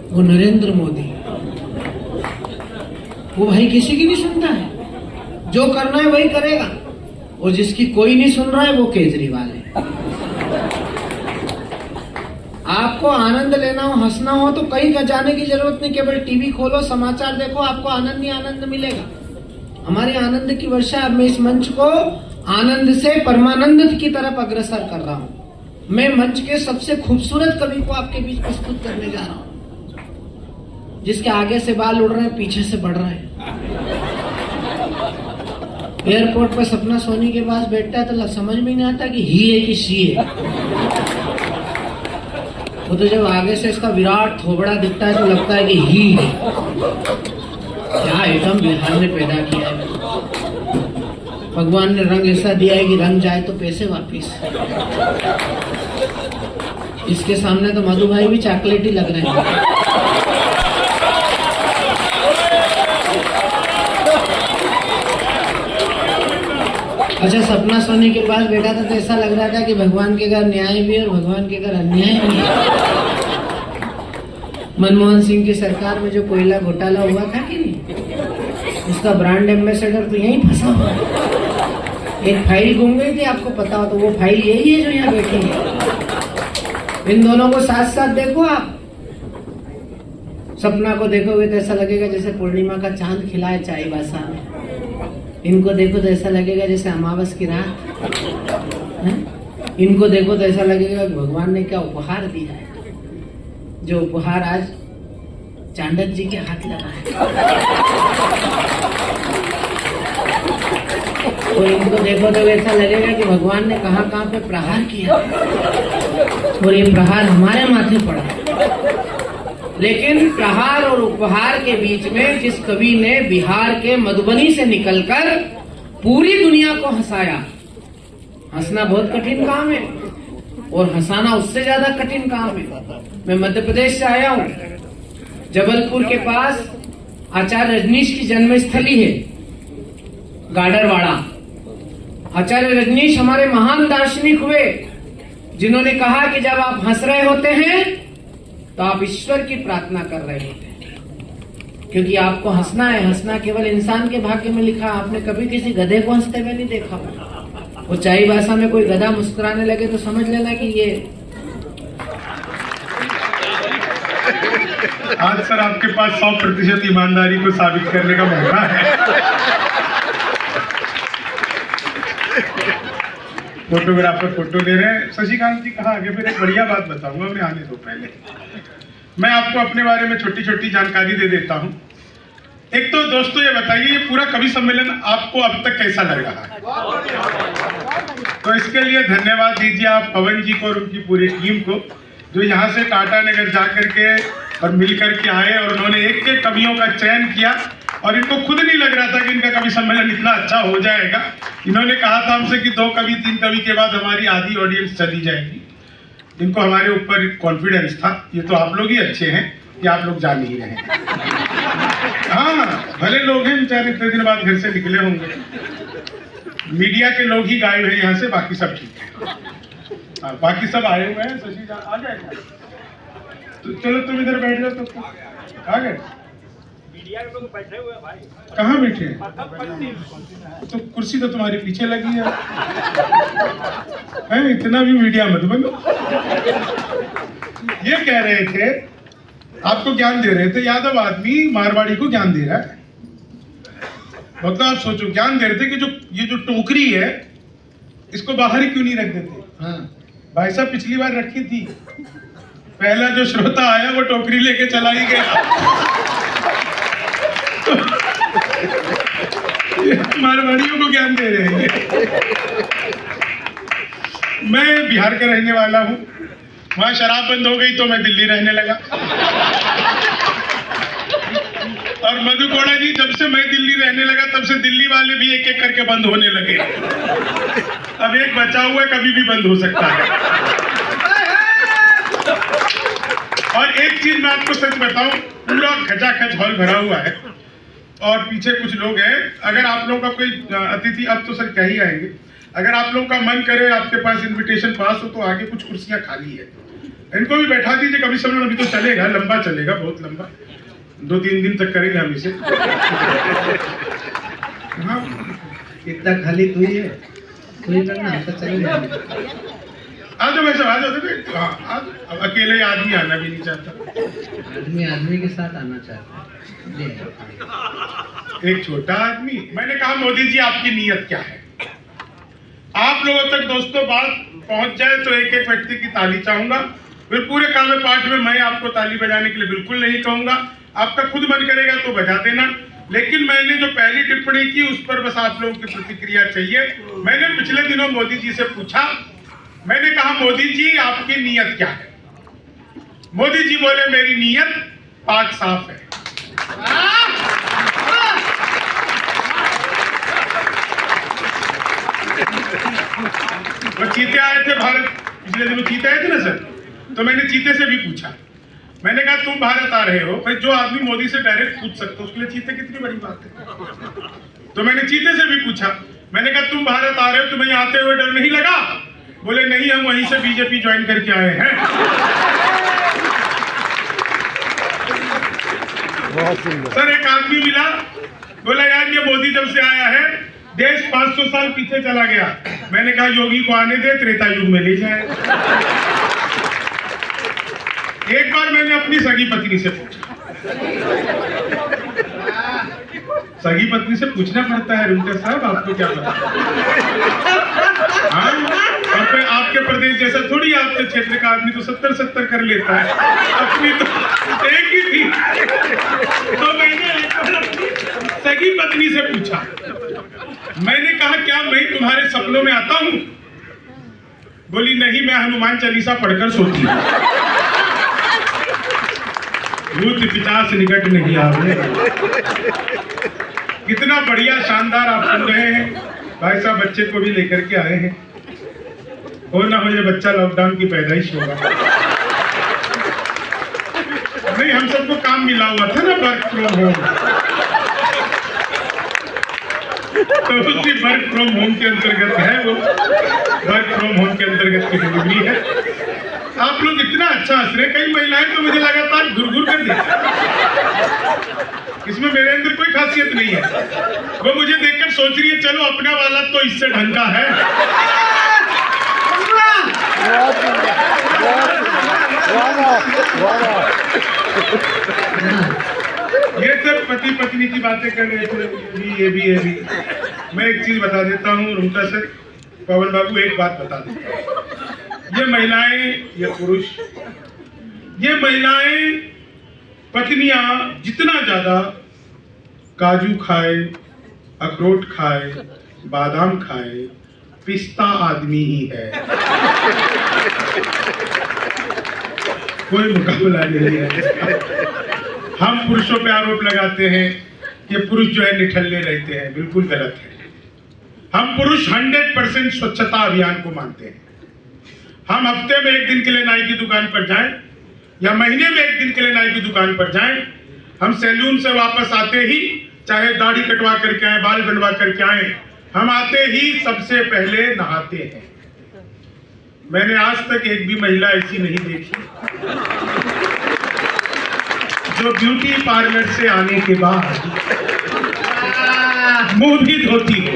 वो नरेंद्र मोदी, वो भाई किसी की नहीं सुनता है, जो करना है वही करेगा। और जिसकी कोई नहीं सुन रहा है वो केजरीवाल है। आपको आनंद लेना हो, हंसना हो तो कहीं का जाने की जरूरत नहीं, केवल टीवी खोलो, समाचार देखो, आपको आनंद ही आनंद मिलेगा। हमारे आनंद की वर्षा, अब मैं इस मंच को आनंद से परमानंद की तरफ अग्रसर कर रहा हूँ। मैं मंच के सबसे खूबसूरत कवि को आपके बीच प्रस्तुत करने जा रहा हूँ, जिसके आगे से बाल उड़ रहे हैं, पीछे से बढ़ रहे हैं। एयरपोर्ट पर सपना सोनी के पास बैठता है तो समझ में नहीं आता कि ही है कि शी है। वो तो जब आगे से इसका विराट थोबड़ा दिखता है तो लगता है कि ही है। क्या आइटम बिहार ने पैदा किया है। भगवान ने रंग ऐसा दिया है कि रंग जाए तो पैसे वापिस। इसके सामने तो मधु भाई भी चॉकलेटी लग रहे हैं। अच्छा, सपना सोनी के पास बैठा था तो ऐसा लग रहा था कि भगवान के घर न्याय भी और भगवान के घर अन्याय भी है। मनमोहन सिंह की सरकार में जो कोयला घोटाला हुआ था कि नहीं, उसका ब्रांड एम्बेसडर तो यहीं फंसा हुआ है। एक फाइल गुम गई थी, आपको पता हो तो वो फाइल यही है जो यहाँ बैठी है। इन दोनों को साथ साथ देखो आप। सपना को देखोगे तो ऐसा लगेगा जैसे पूर्णिमा का चांद खिला है चाईबासा में। इनको देखो तो ऐसा लगेगा जैसे अमावस की रात है। इनको देखो तो ऐसा लगेगा भगवान ने क्या उपहार दिया है, जो उपहार आज चांडक जी के हाथ लगा है। और इनको देखो तो ऐसा लगेगा कि भगवान ने कहाँ कहाँ पे प्रहार किया और ये प्रहार हमारे माथे पड़ा। लेकिन प्रहार और उपहार के बीच में जिस कवि ने बिहार के मधुबनी से निकलकर पूरी दुनिया को हंसाया। हंसना बहुत कठिन काम है और हंसाना उससे ज्यादा कठिन काम है। मैं मध्य प्रदेश से आया हूँ, जबलपुर के पास आचार्य रजनीश की जन्मस्थली है गाडरवाड़ा। आचार्य रजनीश हमारे महान दार्शनिक हुए, जिन्होंने कहा कि जब आप हंस रहे होते हैं तो आप ईश्वर की प्रार्थना कर रहे होते हैं, क्योंकि आपको हंसना है। हंसना केवल इंसान के भाग्य में लिखा। आपने कभी किसी गधे को हंसते हुए नहीं देखा। वो चाईबासा में कोई गधा मुस्कुराने लगे तो समझ लेना कि ये। आज सर आपके पास 100% ईमानदारी को साबित करने का मौका है। फोटोग्राफर फोटो ले रहे हैं। शशिकांत जी कहाँ आगे? फिर एक बढ़िया बात बताऊंगा, उन्हें आने दो। पहले मैं आपको अपने बारे में छोटी छोटी जानकारी दे देता हूँ। एक तो दोस्तों ये बताइए, ये पूरा कवि सम्मेलन आपको अब तक कैसा लग रहा है? तो इसके लिए धन्यवाद दीजिए आप पवन जी को और उनकी पूरी टीम को, जो यहाँ से टाटा नगर जा करके और मिल करके आए और उन्होंने एक एक कवियों का चयन किया। और इनको खुद नहीं लग रहा था कि इनका कवि सम्मेलन इतना अच्छा हो जाएगा। इन्होंने कहा था हमसे कि 2 कवि 3 कवि के बाद हमारी आधी ऑडियंस चली जाएगी। इनको हमारे ऊपर कॉन्फिडेंस था। ये तो आप लोग ही अच्छे हैं कि आप लोग जान ही रहे हैं। हाँ, भले लोग हैं बेचारे, इतने दिन बाद घर से निकले होंगे। मीडिया के लोग ही गायब हैं यहाँ से, बाकी सब ठीक है। हाँ, बाकी सब आए हुए हैं। शशि जी आ गए क्या? तो चलो तुम इधर बैठ जाओ। तो आ गए? मीडिया के लोग बैठे हुए हैं भाई। कहाँ बैठे हैं? तो कुर्सी तो तुम्हारे पीछे लगी है, इतना भी मीडिया मत बनो। ये कह रहे थे, आपको ज्ञान दे रहे थे, यादव आदमी मारवाड़ी को ज्ञान दे रहा है। मतलब आप सोचो, ज्ञान दे रहे थे कि जो ये जो टोकरी है इसको बाहर ही क्यों नहीं रख देते। हाँ। भाई साहब पिछली बार रखी थी, पहला जो श्रोता आया वो टोकरी लेके चला ही गया। मारवाड़ियों को ज्ञान दे रहे हैं। मैं बिहार का रहने वाला हूँ, वहां शराब बंद हो गई तो मैं दिल्ली रहने लगा। और मधु कोड़ा जी, जब से मैं दिल्ली रहने लगा तब से दिल्ली वाले भी एक एक करके बंद होने लगे। अब एक बचा हुआ है, कभी भी बंद हो सकता है। और एक चीज मैं आपको सच बताऊं, पूरा खचाखच हॉल भरा हुआ है और पीछे कुछ लोग हैं। अगर आप लोगों का कोई अतिथि, अब तो सर क्या ही आएंगे, अगर आप लोगों का मन करे, आपके पास इनविटेशन पास हो, तो आगे कुछ कुर्सियां खाली है, इनको भी बैठा दीजिए कभी समय। अभी तो चलेगा, लंबा चलेगा, बहुत लंबा, 2-3 दिन तक करेंगे हम इसे। हाँ, इतना खाली तू ही है, तू ही करना, हम तो चले जाएंगे। आ जाओ वैसे, आ जाओ। हाँ, अब अकेले आदमी आना भी नहीं चाहता। आदमी आदमी के साथ आना चाहता है। एक छोटा आदमी। मैंने कहा मोदी जी आपकी नीयत क्या है? आप लोगों तक दोस्तों बात पहुंच जाए तो एक एक व्यक्ति की ताली चाहूंगा। फिर पूरे कामे पाठ में मैं आपको ताली बजाने के लिए बिल्कुल नहीं कहूंगा। आपका खुद मन करेगा तो बजा देना, लेकिन मैंने जो पहली टिप्पणी की उस पर बस आप लोगों की प्रतिक्रिया चाहिए। मैंने पिछले दिनों मोदी जी से पूछा, मैंने कहा मोदी जी आपकी नीयत क्या है? मोदी जी बोले मेरी नीयत पाक साफ है। वो चीते आए थे भारत, पिछले दिनों चीते आए थे ना सर, तो मैंने चीते से भी पूछा, मैंने कहा तुम भारत आ रहे हो, भाई जो आदमी मोदी से डायरेक्ट पूछ सकता है उसके लिए चीते कितनी बड़ी बात है। तो मैंने चीते से भी पूछा, मैंने कहा तुम भारत आ रहे हो, तुम्हें आते हुए डर नहीं लगा? बोले नहीं, हम वहीं से बीजेपी ज्वाइन करके आए हैं। सर एक आदमी मिला, बोला यार ये मोदी जब से आया है देश 500 साल पीछे चला गया। मैंने कहा योगी को आने दे, त्रेता युग में ले जाए। एक बार मैंने अपनी सगी पत्नी से पूछा, सगी पत्नी से पूछना पड़ता है रुमकर साहब, आपको क्या पता? हाँ, और फिर आपके प्रदेश जैसा थोड़ी आपके क्षेत्र का आदमी तो 70-70 कर लेता है, अपनी तो एक ही थी। तो मैंने सगी पत्नी से पूछा, मैंने कहा क्या मैं तुम्हारे सपनों में आता हूं? बोली नहीं, मैं हनुमान चालीसा पढ़कर सोती हूँ। भूत पिशाच निकट नहीं आवे। कितना बढ़िया शानदार आप सुन रहे हैं। भाई साहब बच्चे को भी लेकर के आए हैं, हो ना हो ये बच्चा लॉकडाउन की पैदाइश होगा। नहीं, हम सबको काम मिला हुआ था ना वर्क फ्रॉम होम, तो उसी वर्क फ्रॉम होम के अंतर्गत है वो, वर्क फ्रॉम होम के अंतर्गत की डिलीवरी है। आप लोग इतना अच्छा हंस रहे, कई महिलाएं तो मुझे लगातार घुर-घुर कर देती, इसमें मेरे अंदर कोई खासियत नहीं है। वो मुझे देखकर सोच रही है चलो अपना वाला तो इससे ढंग का है। ये सब पति पत्नी की बातें कर रहे थे, ये भी। मैं एक चीज बता देता हूँ रुमका सर, पवन बाबू एक बात बता देता हूँ, ये महिलाएं, ये पुरुष, ये महिलाएं पत्नियां जितना ज्यादा काजू खाए, अखरोट खाए, बादाम खाए, पिस्ता आदमी ही है, कोई मुकाबला नहीं है। हम पुरुषों पे आरोप लगाते हैं कि पुरुष जो है निठल्ले रहते हैं, बिल्कुल गलत है। हम पुरुष 100% स्वच्छता अभियान को मानते हैं। हम हफ्ते में एक दिन के लिए नाई की दुकान पर जाएं या महीने में एक दिन के लिए नाई की दुकान पर जाएं, हम सैलून से वापस आते ही, चाहे दाढ़ी कटवा करके आए, बाल बनवा करके आए, हम आते ही सबसे पहले नहाते हैं। मैंने आज तक एक भी महिला ऐसी नहीं देखी जो ब्यूटी पार्लर से आने के बाद मुंह भी धोती हो।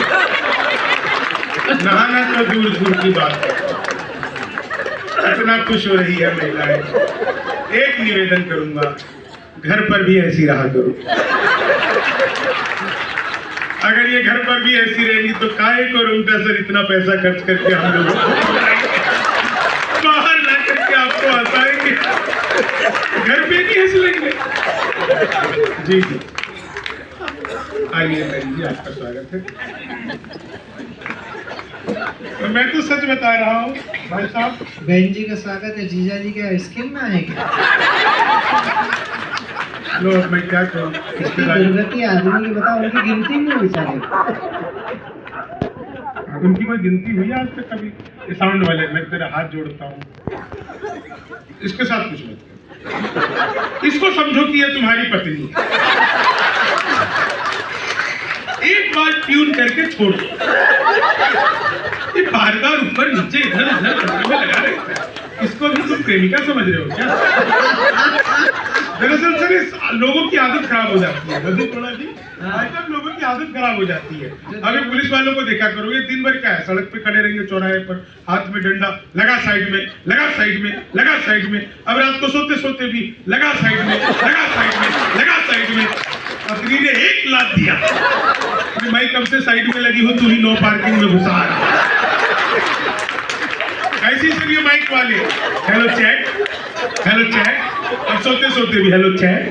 नहाना तो दूर दूर की बात है, इतना खुश हो रही है महिलाएं। एक निवेदन करूंगा, घर पर भी ऐसी रहा करो। अगर ये घर पर भी ऐसी रहेगी तो काहे को रूमटा सर इतना पैसा खर्च करके हम लोग बाहर ला करके आपको हंसाएंगे, घर पे नहीं हंस लेंगे। जी जी, आइए बहन जी, आपका स्वागत है। तो मैं तो सच बता रहा हूँ भाई साहब। बहन जी का स्वागत है, जीजा जी के स्किन में आएगा। लो मैं क्या करूँ, दुर्गति आदमी की बताओ, उनकी गिनती नहीं हुई सारे। उनकी कोई गिनती हुई आज तक कभी? ये साउंड वाले, मैं तेरा हाथ जोड़ता हूँ, इसके साथ कुछ मत करो। इसको समझो कि ये तुम्हारी पत्नी है, एक बार ट्यून करके छोड़ दो। ये बार बार ऊपर नीचे इधर उधर करने में लगा रहता है। इसको भी तुम प्रेमिका समझ रहे हो क्या? दरअसल सर इस लोगों की आदत खराब हो जाती है, लोगों की आदत खराब हो जाती है। अभी पुलिस वालों को देखा करो, ये दिन भर क्या है, सड़क पे खड़े रहेंगे चौराहे पर, हाथ में डंडा लगा साइड में, लगा साइड में, लगा साइड में। अब रात को सोते सोते भी लगा साइड में, लगा साइड में, लगा साइड में। पत्नी ने एक लात दिया, मैं कब से साइड में लगी हूँ, तू ही नो पार्किंग में घुसा रहा। ऐसी सर ये माइक वाले, हेलो चैट, हेलो चैट। अब सोते सोते भी हेलो चैट,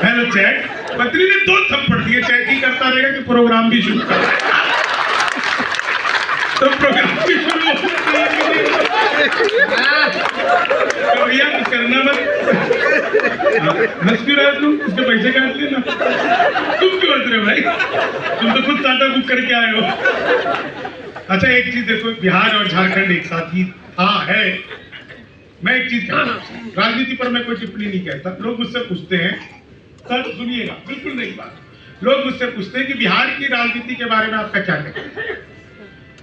हेलो चैट। पत्नी ने 2 थप्पड़ दिए, चैट ही करता रहेगा कि प्रोग्राम भी शुरू कर। तो प्रोग्राम भी शुरू हो तो भैया कुछ करना मत, हंस क्यों रहे तुम? उसके पैसे काट लेना। तुम क्यों हंस रहे हो भाई? तुम तो खुद टाटा बुक करके आए हो। अच्छा एक चीज देखो, बिहार और झारखंड एक साथ ही है। मैं एक चीज कहता हूँ, राजनीति पर मैं कोई टिप्पणी नहीं कहता। लोग मुझसे पूछते हैं, सर सुनिएगा, बिल्कुल नहीं बात, लोग मुझसे पूछते हैं कि बिहार की राजनीति के बारे में आपका क्या कहना है।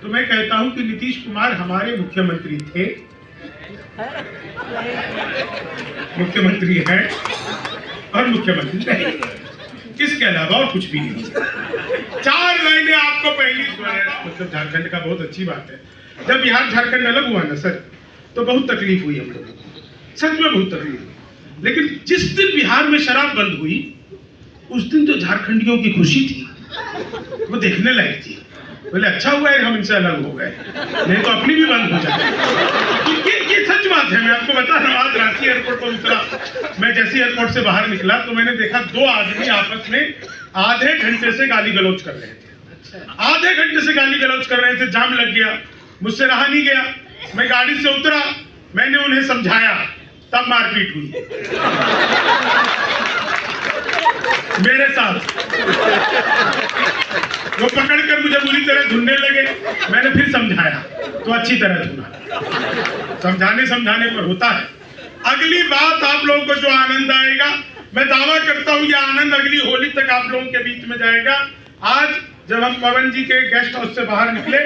तो मैं कहता हूं कि नीतीश कुमार हमारे मुख्यमंत्री थे, मुख्यमंत्री हैं और मुख्यमंत्री नहीं, इसके अलावा और कुछ भी नहीं। 4 लाइनें आपको पहली सुनाया, मतलब झारखंड का बहुत अच्छी बात है। जब बिहार झारखंड अलग हुआ ना सर, तो बहुत तकलीफ हुई हम लोगों को, सच में बहुत तकलीफ हुई। लेकिन जिस दिन बिहार में शराब बंद हुई, उस दिन जो झारखंडियों की खुशी थी वो देखने लायक थी। बोले अच्छा हुआ है हम इनसे अलग हो गए, नहीं तो अपनी भी बंद हो जाए। तो ये सच बात है, मैं आपको बता रहा हूँ। आज रांची एयरपोर्ट पर उतरा, मैं जैसे एयरपोर्ट से बाहर निकला तो मैंने देखा 2 आदमी आपस में आधे घंटे से गाली गलौज कर रहे थे। आधे घंटे से गाली गलौज कर रहे थे, जाम लग गया, मुझसे रहा नहीं गया। मैं गाड़ी से उतरा, मैंने उन्हें समझाया, तब मारपीट हुई मेरे साथ। वो पकड़कर मुझे बुरी तरह धुनने लगे, मैंने फिर समझाया तो अच्छी तरह धुना। समझाने पर होता है। अगली बात आप लोगों को जो आनंद आएगा, मैं दावा करता हूं यह आनंद अगली होली तक आप लोगों के बीच में जाएगा। आज जब हम पवन जी के गेस्ट हाउस से बाहर निकले,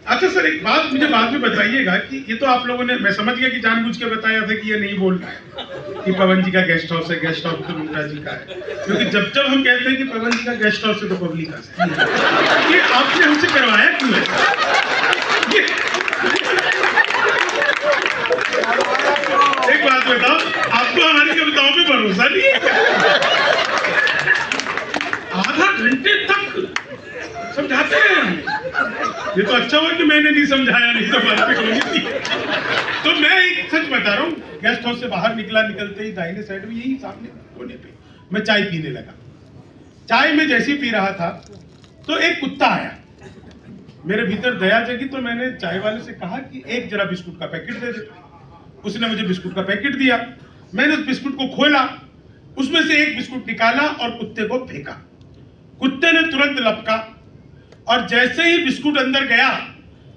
अच्छा सर एक बात मुझे बाद में बताइएगा कि ये तो आप लोगों ने, मैं समझ गया कि जानबूझ के बताया था कि ये नहीं बोलना है कि पवन जी का गेस्ट हाउस है, गेस्ट हाउस तो मुंडा जी का है। क्योंकि जब जब हम कहते हैं कि पवन जी का गेस्ट हाउस है तो पब्लिक हंसती है। ये आपने हमसे करवाया क्यों है? एक बात बताओ, आपको हमारी कविताओं पे भरोसा नहीं है? आधा घंटे तक समझाते हैं। ये तो अच्छा हुआ कि मैंने नहीं समझाया, नहीं तो बात होनी थी। तो मैं एक सच बता रहा हूँ, गेस्ट हाउस से बाहर निकला, निकलते ही दाहिने साइड में यही सामने कोने पे मैं चाय पीने लगा। चाय में जैसे पी रहा था तो एक कुत्ता आया, मेरे भीतर दया जगी। तो मैंने चाय वाले से कहा कि एक जरा बिस्कुट का पैकेट दे दे। उसने मुझे बिस्कुट का पैकेट दिया, मैंने उस बिस्कुट को खोला, उसमें से एक बिस्कुट निकाला और कुत्ते को फेंका। कुत्ते ने तुरंत लपका और जैसे ही बिस्कुट अंदर गया,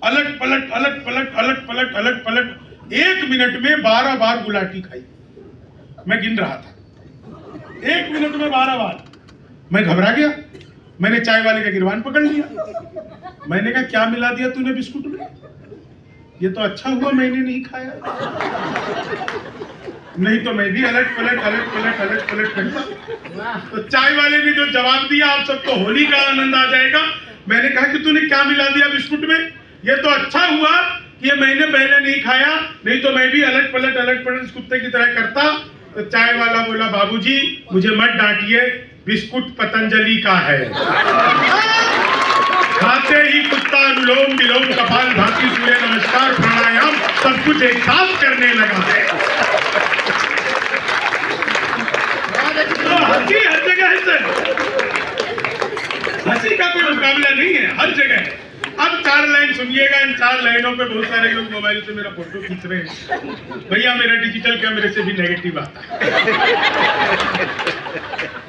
अलट पलट अलट पलट अलट पलट अलट पलट 1 मिनट में 12 बार गुलाटी खाई। मैं गिन रहा था, 1 मिनट में 12 बार। मैं घबरा गया, मैंने चाय वाले का गिरबान पकड़ लिया। मैंने कहा क्या मिला दिया तूने बिस्कुट में? ये तो अच्छा हुआ मैंने नहीं खाया, नहीं तो मैं भी अलट पलट करता। तो चाय वाले ने जो जवाब दिया, आप सबको होली का आनंद आ जाएगा। मैंने कहा कि तूने क्या मिला दिया बिस्कुट में? ये तो अच्छा हुआ कि ये मैंने पहले नहीं खाया, नहीं तो मैं भी अलट पलट इस कुत्ते की तरह करता। तो चाय वाला बोला, बाबूजी मुझे मत डांटिए, बिस्कुट पतंजलि का है। खाते ही कुत्ता अनुलोम विलोम कपालभाति सूर्य नमस्कार प्राणायाम सब कुछ एक साथ करने लगा है। तो हंसी हर जगह है सर, हंसी का कोई मुकाबला नहीं है, हर जगह है। अब 4 लाइन सुनिएगा। इन 4 लाइनों पे बहुत सारे लोग मोबाइल से मेरा फोटो खींच रहे हैं। भैया मेरा डिजिटल कैमरे से भी नेगेटिव आता है।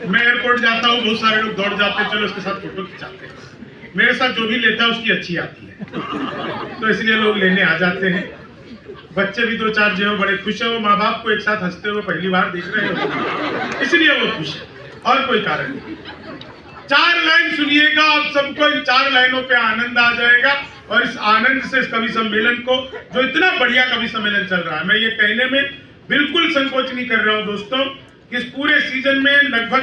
मैं एयरपोर्ट जाता हूँ, बहुत सारे लोग दौड़ जाते हैं, चलो उसके साथ फोटो खिंचाते हैं। मेरे साथ जो भी लेता है उसकी अच्छी आती है, तो इसलिए लोग लेने आ जाते हैं। बच्चे भी 2-4 जो है बड़े खुश है, वो माँ बाप को एक साथ हंसते हुए पहली बार देख रहे हो, इसलिए वो खुश है, और कोई कारण नहीं। 4 लाइन सुनिएगा, आप सबको इन 4 लाइनों पे आनंद आ जाएगा। और इस आनंद से इस कवि सम्मेलन को, जो इतना बढ़िया कवि सम्मेलन चल रहा है, मैं ये कहने में बिल्कुल संकोच नहीं कर रहा हूँ दोस्तों कि इस पूरे सीजन में लगभग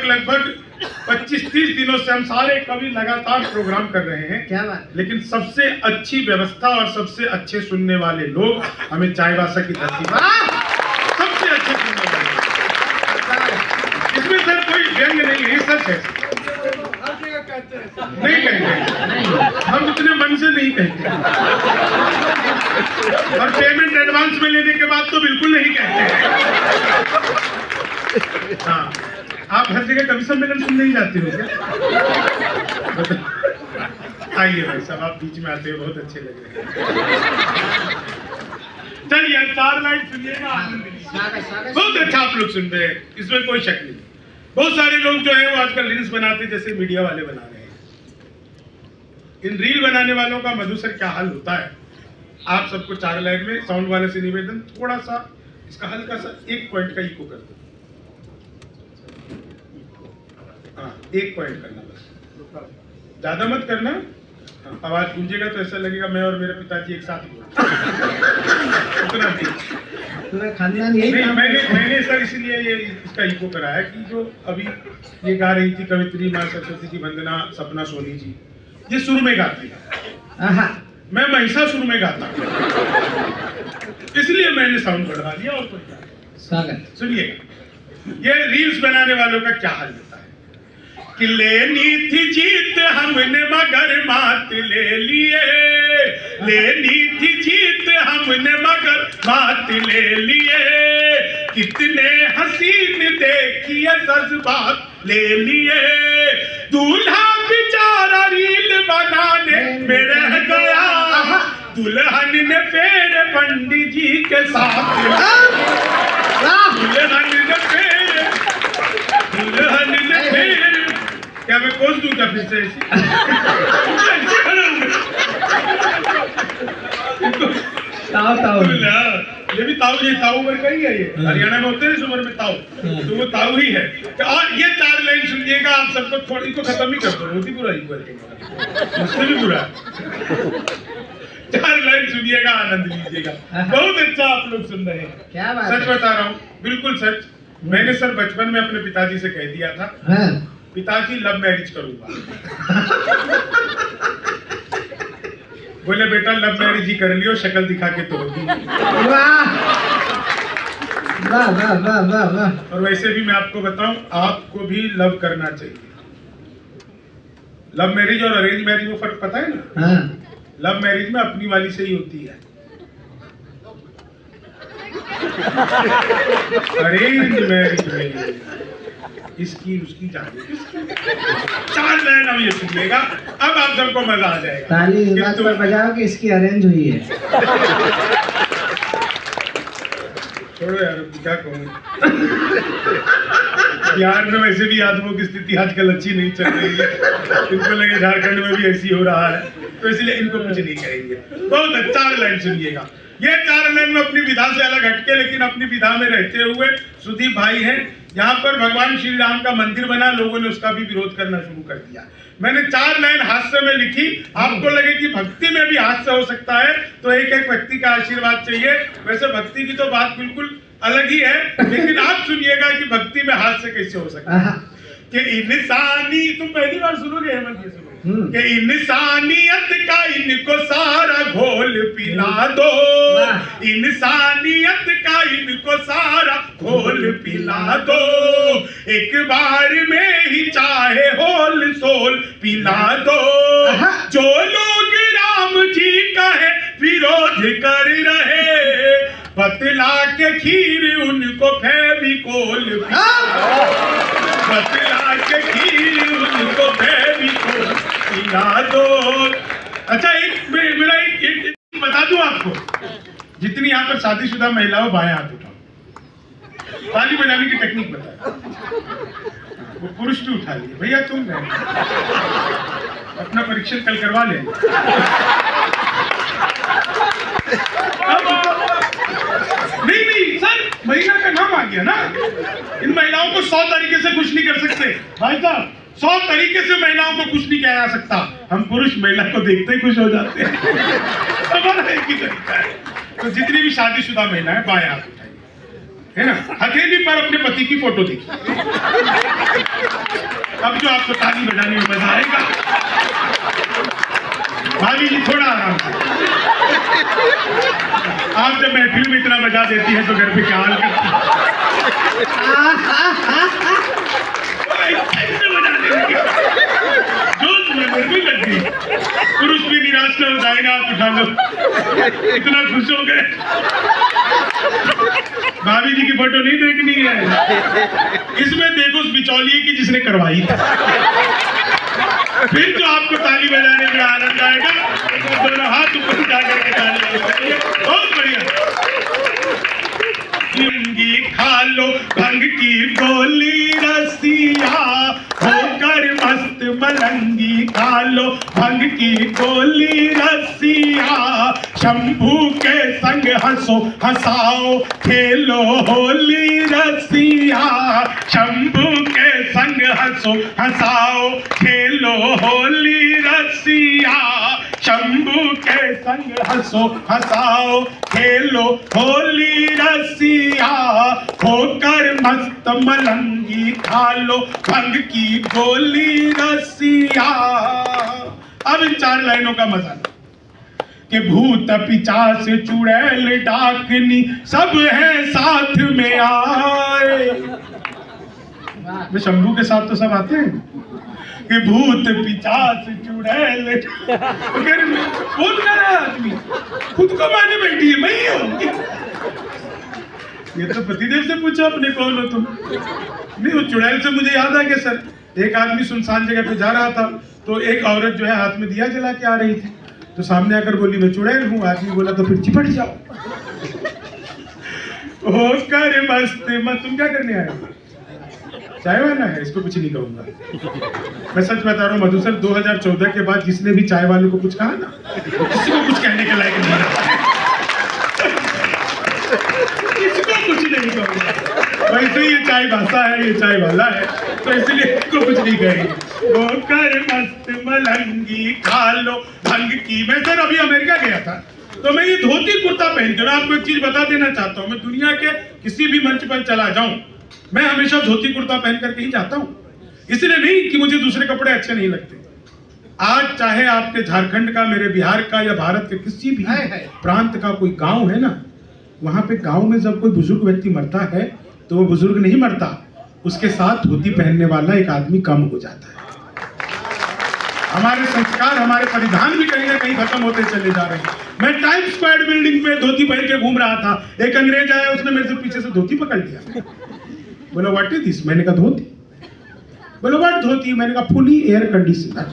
25-30 दिनों से हम सारे कवि लगातार प्रोग्राम कर रहे हैं। क्या बात। लेकिन सबसे अच्छी व्यवस्था और सबसे अच्छे सुनने वाले लोग हमें चाईबासा की धरती पर सबसे अच्छे सुनने वाले। इसमें सर कोई व्यंग नहीं है, सच है, नहीं कहेंगे, हम इतने मन से नहीं कहते, और पेमेंट एडवांस में लेने के बाद तो बिल्कुल नहीं कहते हैं। हाँ, आप हर जगह कवि सम्मेलन सुनने ही जाते हो क्या? आइए भाई साहब, आप बीच में आते हो, बहुत अच्छे लग रहे हैं। चलिए 4 लाइन सुनिएगा, आनंद लीजिए। बहुत अच्छा आप लोग सुन रहे हैं, इसमें कोई शक नहीं। बहुत सारे लोग जो है वो आजकल रील्स बनाते, जैसे मीडिया वाले बना रहे हैं। इन रील बनाने वालों का मधु सर क्या हाल होता है, आप सबको 4 लाइन में साउंड वाले से निवेदन, थोड़ा सा इसका हल्का सा 1 पॉइंट का इको कर दो। हाँ, 1 पॉइंट करना बस, ज्यादा मत करना। हाँ, आवाज गूंजेगा तो ऐसा लगेगा मैं और मेरे पिताजी एक साथ बोल उतना नहीं। खानदान यही नहीं, मैंने सर इसलिए ये इसका इको कराया कि जो अभी ये गा रही थी कवित्री माँ सरस्वती की वंदना सपना सोनी जी, ये सुर में गाती है, मैं महिषासुर में गाता हूँ, इसलिए मैंने साउंड बढ़ा दिया। और कोई स्वागत। सुनिएगा, ये रील्स बनाने वालों का क्या हाल होता है कि लेनी थी जीत हमने मगर मात ले लिए, लेनी थी जीत हमने मगर मात ले लिए, कितने हसीन देखिए जज्बात ले लिए, दूल्हा बेचारा रील बनाने में रह गया, दुल्हन ने फेर पंडित जी के साथ, दुल्हन ने फेर क्या मैं कोस दूं क्या फिर से ताऊ ये भी ताऊ, ये ताऊ वर्ग का ही है, ये हरियाणा में होते हैं इस उम्र में ताऊ, तो वो ताऊ ही है। और ये 4 लाइन सुनिएगा, आप सबको थोड़ी को खत्म ही कर दो, बहुत ही बुरा ही, मुझसे भी बुरा। 4 लाइन सुनिएगा, आनंद लीजिएगा, बहुत अच्छा आप लोग सुन रहे हैं। क्या बात, सच बता रहा हूँ, बिल्कुल सच। मैंने सर बचपन में अपने पिताजी से कह दिया था, पिताजी लव मैरिज करूंगा। बोले बेटा लव मैरिज ही कर लियो, शक्ल दिखा के तो होगी। और वैसे भी मैं आपको बताऊं, आपको भी लव करना चाहिए। लव मैरिज और अरेंज मैरिज में फर्क पता है ना? लव मैरिज में अपनी वाली से ही होती है, अरेंज मैरिज में इसकी उसकी जाने। 4 लाइन अब ये सुनिएगा, अब आप सबको मजा आ जाएगा। ताली इस बात पर बजाओ कि इसकी अरेंज हुई है। छोड़ो यार, क्या कहूँ, बिहार में वैसे भी आदमियों की स्थिति आजकल अच्छी नहीं चल रही है, इनको लगे झारखंड में भी ऐसी हो रहा है, तो इसलिए इनको कुछ नहीं कहेंगे। बहुत अच्छा, 4 लाइन सुनिएगा। ये 4 लाइन में अपनी विधा से अलग हटके, लेकिन अपनी विधा में रहते हुए सुदीप भाई हैं, यहाँ पर भगवान श्री राम का मंदिर बना, लोगों ने उसका भी विरोध करना शुरू कर दिया। मैंने 4 लाइन हास्य में लिखी, आपको लगे कि भक्ति में भी हास्य हो सकता है तो एक एक व्यक्ति का आशीर्वाद चाहिए। वैसे भक्ति की तो बात बिल्कुल अलग ही है, लेकिन आप सुनिएगा कि भक्ति में हास्य कैसे हो सकता है। कि इंसानी, तुम पहली बार सुनोगे हेमंत, ये सुनो कि इंसानियत का इनको सारा घोल पिला दो, इंसानियत का इनको सारा घोल पिला दो, एक बार में ही चाहे होल सोल पिला दो। जो लोग राम जी का है विरोध कर रहे, बतला के खीर उनको फेविकोल बतला के खीर उनको फेविकोल पिला दो। अच्छा, मेरा एक बता दूं आपको, जितनी यहाँ पर शादीशुदा महिलाओं बाएं हाथ उठाओ, ताली बजाने की टेक्निक बता। वो पुरुष भी उठा लिए, भैया तुम गए, अपना परीक्षण कल करवा ले। नहीं सर, महिला का नाम आ गया ना, इन महिलाओं को 100 तरीके से खुश नहीं कर सकते भाई साहब, 100 तरीके से महिलाओं को खुश नहीं किया जा सकता। हम पुरुष महिला को देखते ही खुश हो जाते हैं, हमारा एक ही तरीका है। तो जितनी भी शादीशुदा महिला है बाएं हाथ उठाइए, है ना, हथेली पर अपने पति की फोटो देखिए। अब जो आपको ताली बजाने में मजा आएगा, भाभी जी थोड़ा आराम से। आप जब महफिल में इतना बजा देती है तो घर पे क्या हाल करती है? पुरुष भी निराश न हो जाए ना, आप उठा लो, इतना खुश हो गए। भाभी जी की फोटो नहीं देखनी है, इसमें देखो उस बिचौलिए की जिसने करवाई थी, फिर जो आपको ताली बजाने में आनंद आएगा, तो दोनों हाथ ऊपर उठा करके ताली बजाइए। बहुत बढ़िया। जिंदगी खा लो भंग की गोली रसिया, होकर मस्त मलंगी खा लो भंग की गोली रसिया, शंभू के संग हंसो हंसाओ खेलो होली रसिया, शंभू के संग हंसो हंसाओ खेलो होली रसिया, शंभू के संग हंसो हंसाओ खेलो होली रसिया, होकर मस्त मलंगी खा लो भंग की गोली रसिया। अब इन 4 लाइनों का मजा कि भूत पिचास चुड़ैल डाकनी सब है साथ में आए। वे शंभू के साथ तो सब आते हैं कि भूत पिचास चुड़ैल, कौन कह रहा है आदमी, खुद को माने बैठी है, मैं ही हूँ। ये तो पतिदेव से पूछो अपने कौन हो तुम। नहीं, वो चुड़ैल से मुझे याद आ गया सर, एक आदमी सुनसान जगह पे जा रहा था तो एक औरत जो है हाथ में दिया जला के आ रही थी, तो सामने आकर बोली मैं चुड़ैल हूँ। आदमी बोला तो फिर चिपट जाओ। होकर मस्त तुम क्या करने आए? चाय वाला है, इसको कुछ नहीं कहूंगा। मैं सच बता रहा हूँ मधु सर, 2014 के बाद जिसने भी चाय वाले को कुछ कहा ना, किसी को कुछ कहने के लायक नहीं रहा, इसको कुछ नहीं कहूंगा। वैसे ये चाय भाषा है, ये चाय वाला है, तो इसलिए इसको कुछ नहीं कहेंगे। होकर मस्त मलंगी खा लो भंग की। मैं सर अभी अमेरिका गया था, तो मैं ये धोती कुर्ता पहन के, मैं आपको एक चीज बता देना चाहता हूँ, मैं दुनिया के किसी भी मंच पर चला जाऊं, मैं हमेशा धोती कुर्ता पहन करके ही जाता हूँ। इसलिए नहीं कि मुझे दूसरे कपड़े अच्छे नहीं लगते। आज चाहे आपके झारखंड का, मेरे बिहार का, या भारत के किसी भी प्रांत का कोई गांव है ना, वहां पे गांव में जब कोई बुजुर्ग व्यक्ति मरता है तो वो बुजुर्ग नहीं मरता, उसके साथ धोती पहनने वाला एक आदमी कम हो जाता है। हमारे संस्कार, हमारे परिधान भी कहीं ना कहीं खत्म होते चले जा रहे हैं। मैं टाइम स्क्वायर बिल्डिंग पे धोती पहन के घूम रहा था, एक अंग्रेज आया, उसने मेरे से पीछे से धोती पकड़ लिया। बोला व्हाट इज दिस? मैंने कहा धोती। बोला व्हाट धोती? मैंने कहा फुली एयर कंडीशनर।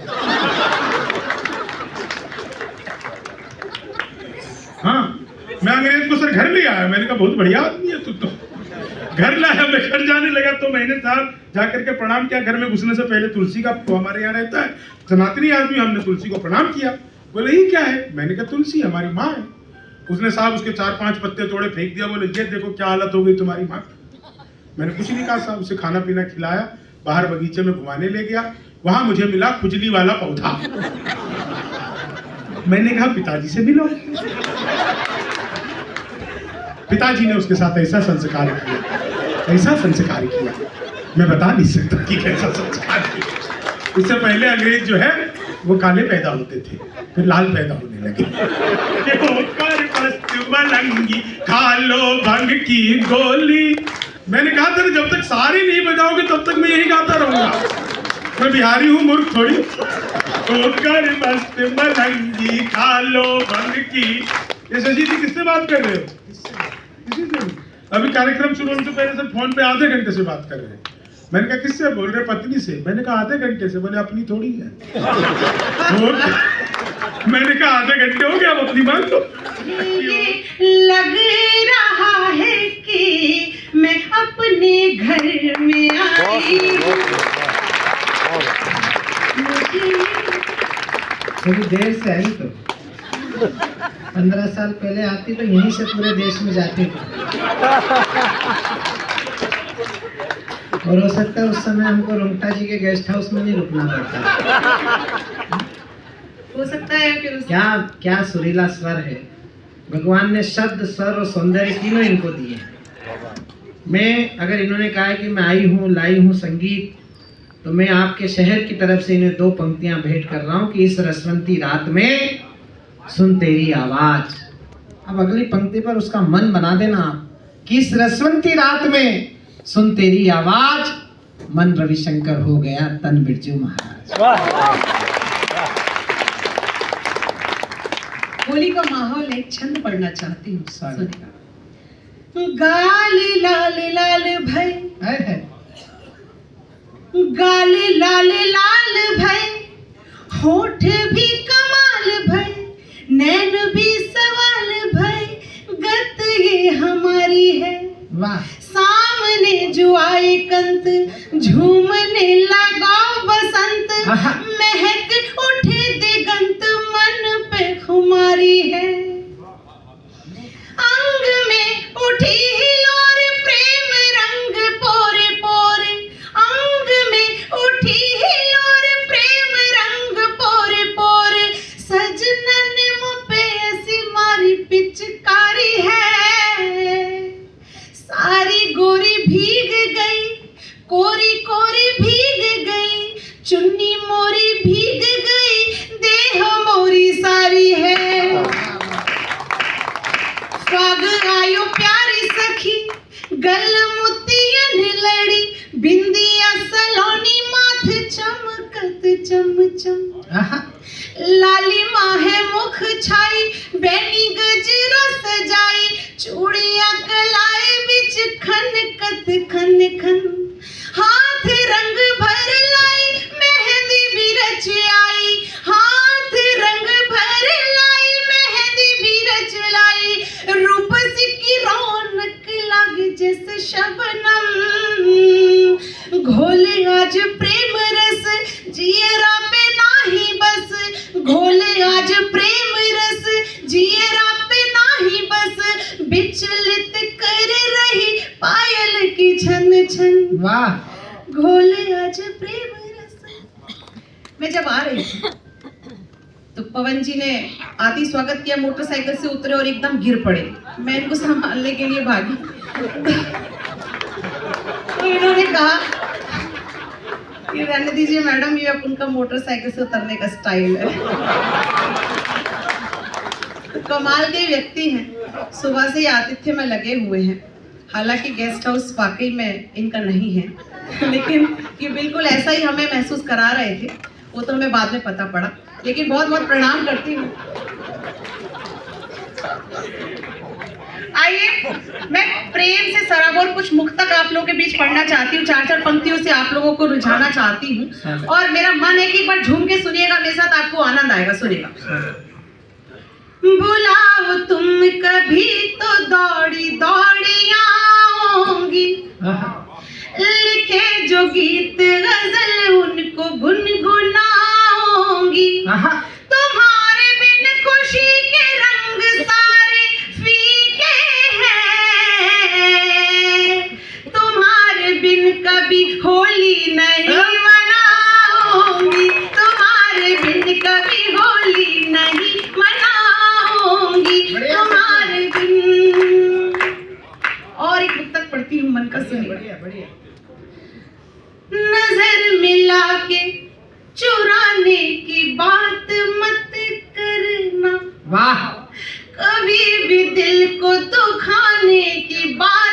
हाँ, मैं अंग्रेज को सर घर ले आया, मैंने कहा बहुत बढ़िया आदमी है तू तो। घर लाया, मैं घर जाने लगा तो मैंने साहब जाकर के प्रणाम किया। घर में घुसने से पहले तुलसी का, हमारे यहाँ रहता है सनातनी आदमी, हमने तुलसी को प्रणाम किया। बोले ये क्या है? मैंने कहा तुलसी हमारी माँ है। उसने साहब उसके 4-5 पत्ते तोड़े फेंक दिया। बोले ये देखो क्या हालत हो गई तुम्हारी माँ। मैंने कुछ नहीं कहा साहब, उसे खाना पीना खिलाया, बाहर बगीचे में घुमाने ले गया। वहां मुझे मिला खुजली वाला पौधा। मैंने कहा पिताजी से मिलो। पिताजी ने उसके साथ ऐसा संस्कार किया, मैं बता नहीं सकता कि कैसा संस्कार किया। इससे पहले अंग्रेज जो है वो काले पैदा होते थे, फिर लाल पैदा होने लगे। मलंगी खा लो भंग की गोली। मैंने कहा था जब तक सारी नहीं बजाओगे तब तक मैं यही गाता रहूंगा, मैं बिहारी हूँ, मूर्ख थोड़ी। होकर मस्त मलंगी खा लो भंग की। ये शशि जी किससे बात कर रहे हो? किसी से? अभी कार्यक्रम शुरू होने से पहले से फोन पे आधे घंटे से बात कर रहे हैं। मैंने कहा किससे बोल रहे? पत्नी से। मैंने कहा आधे घंटे से। बोले अपनी थोड़ी है। मैंने कहा आधे घंटे हो गया, अब अपनी मान लो। लग रहा है कि मैं अपने घर में आई थोड़ी देर से आई तो 15 साल पहले आती तो यहीं से पूरे देश में जाती थी। और हो सकता है उस समय हमको रुंगटा जी के गेस्ट हाउस में नहीं रुकना पड़ता। हो सकता है फिर क्या सुरीला स्वर है। भगवान ने शब्द, स्वर और सौंदर्य तीनों इनको दिए। मैं अगर इन्होंने कहा है कि मैं लाई हूँ संगीत, तो मैं आपके शहर की तरफ से इन्हें 2 पंक्तियां भेंट कर रहा हूँ कि इस रसवंती रात में सुन तेरी आवाज। अब अगली पंक्ति पर उसका मन बना देना आप कि इस रसवंती रात में सुन तेरी आवाज, मन रविशंकर हो गया, तन बिरजू महाराज। होली का माहौल एक छंद पढ़ना चाहती हूँ, सुनिएगा। गाल लाल लाल भई, गाल लाल लाल भई, होठ भी कमाल भई, नैन भी सवाल भई, गत ये हमारी है। वाह। सामने जो आए कंत, झूमने लगा बसंत, महक उठे दिगंत, मन पे खुमारी है। अंग में उठी हिलोर, प्रेम रंग पोरे पोरे, अंग में उठी हिलोर, प्रेम रंग पोरे पोरे, सजनन मुँह पे ऐसी मारी पिचकारी है। सारी गोरी भीग गई, कोरी कोरी भीग गई, चुन्नी मोरी भीग गई, देह मोरी सारी है। स्वाग आयो प्यारी सखी, गल मोतियन लड़ी, बिंदिया सलोनी, माथ चमकत चमचम। लाली माहे मुख छाई, बैनी गजरा सजाई, चूड़िया कलाई बिच खनकत खन खन, हाथ रंग भर लाई, मेहंदी भी रच आई, हाथ रंग भर लाई, मेहंदी भी रच लाई, रूप की रौनक लागे जैसे शबनम, घोले आज प्रेम रस, जियरा पे नाही बस, घोले आज प्रेम रस, जियरा पे नाही बस, विचलित कर रही पायल की छन छन। वाह। घोले आज प्रेम रस। मैं जब आ रही थी तो पवन जी ने आदि स्वागत किया, मोटरसाइकिल से उतरे और एकदम गिर पड़े। मैं इनको संभालने के लिए भागी तो इन्होंने कहा कि रहने दीजिए मैडम, ये अब उनका मोटरसाइकिल से उतरने का स्टाइल है। तो कमाल के व्यक्ति हैं, सुबह से ही आतिथ्य में लगे हुए हैं। हालांकि गेस्ट हाउस वाकई में इनका नहीं है, लेकिन ये बिल्कुल ऐसा ही हमें महसूस करा रहे थे, वो तो हमें बाद में पता पड़ा। लेकिन बहुत बहुत प्रणाम करती हूँ। आइए, मैं प्रेम से सराबोर कुछ मुक्तक आप लोगों के बीच पढ़ना चाहती हूँ। 4-4 पंक्तियों से आप लोगों को रुझाना चाहती हूँ, और मेरा मन है कि एक बार झूम के सुनिएगा मेरे साथ, आपको आनंद आएगा। सुनिएगा। बुलाओ तुम कभी तो दौड़ी दौड़ी आऊंगी, लिखे जो गीत गजल उनको गुनगुनाऊंगी, तुम्हारे बिन खुशी के रंग सारे फीके हैं, तुम्हारे कभी होली नहीं मनाऊंगी, तुम्हारे बिन कभी होली नहीं मनाऊंगी, तुम्हारे बिन। और एक पुस्तक पढ़ती हूँ, मन का सुनिए। बढ़िया। नजर मिला के चुराने की बात मत करना, वाह। कभी भी दिल को दुखाने की बात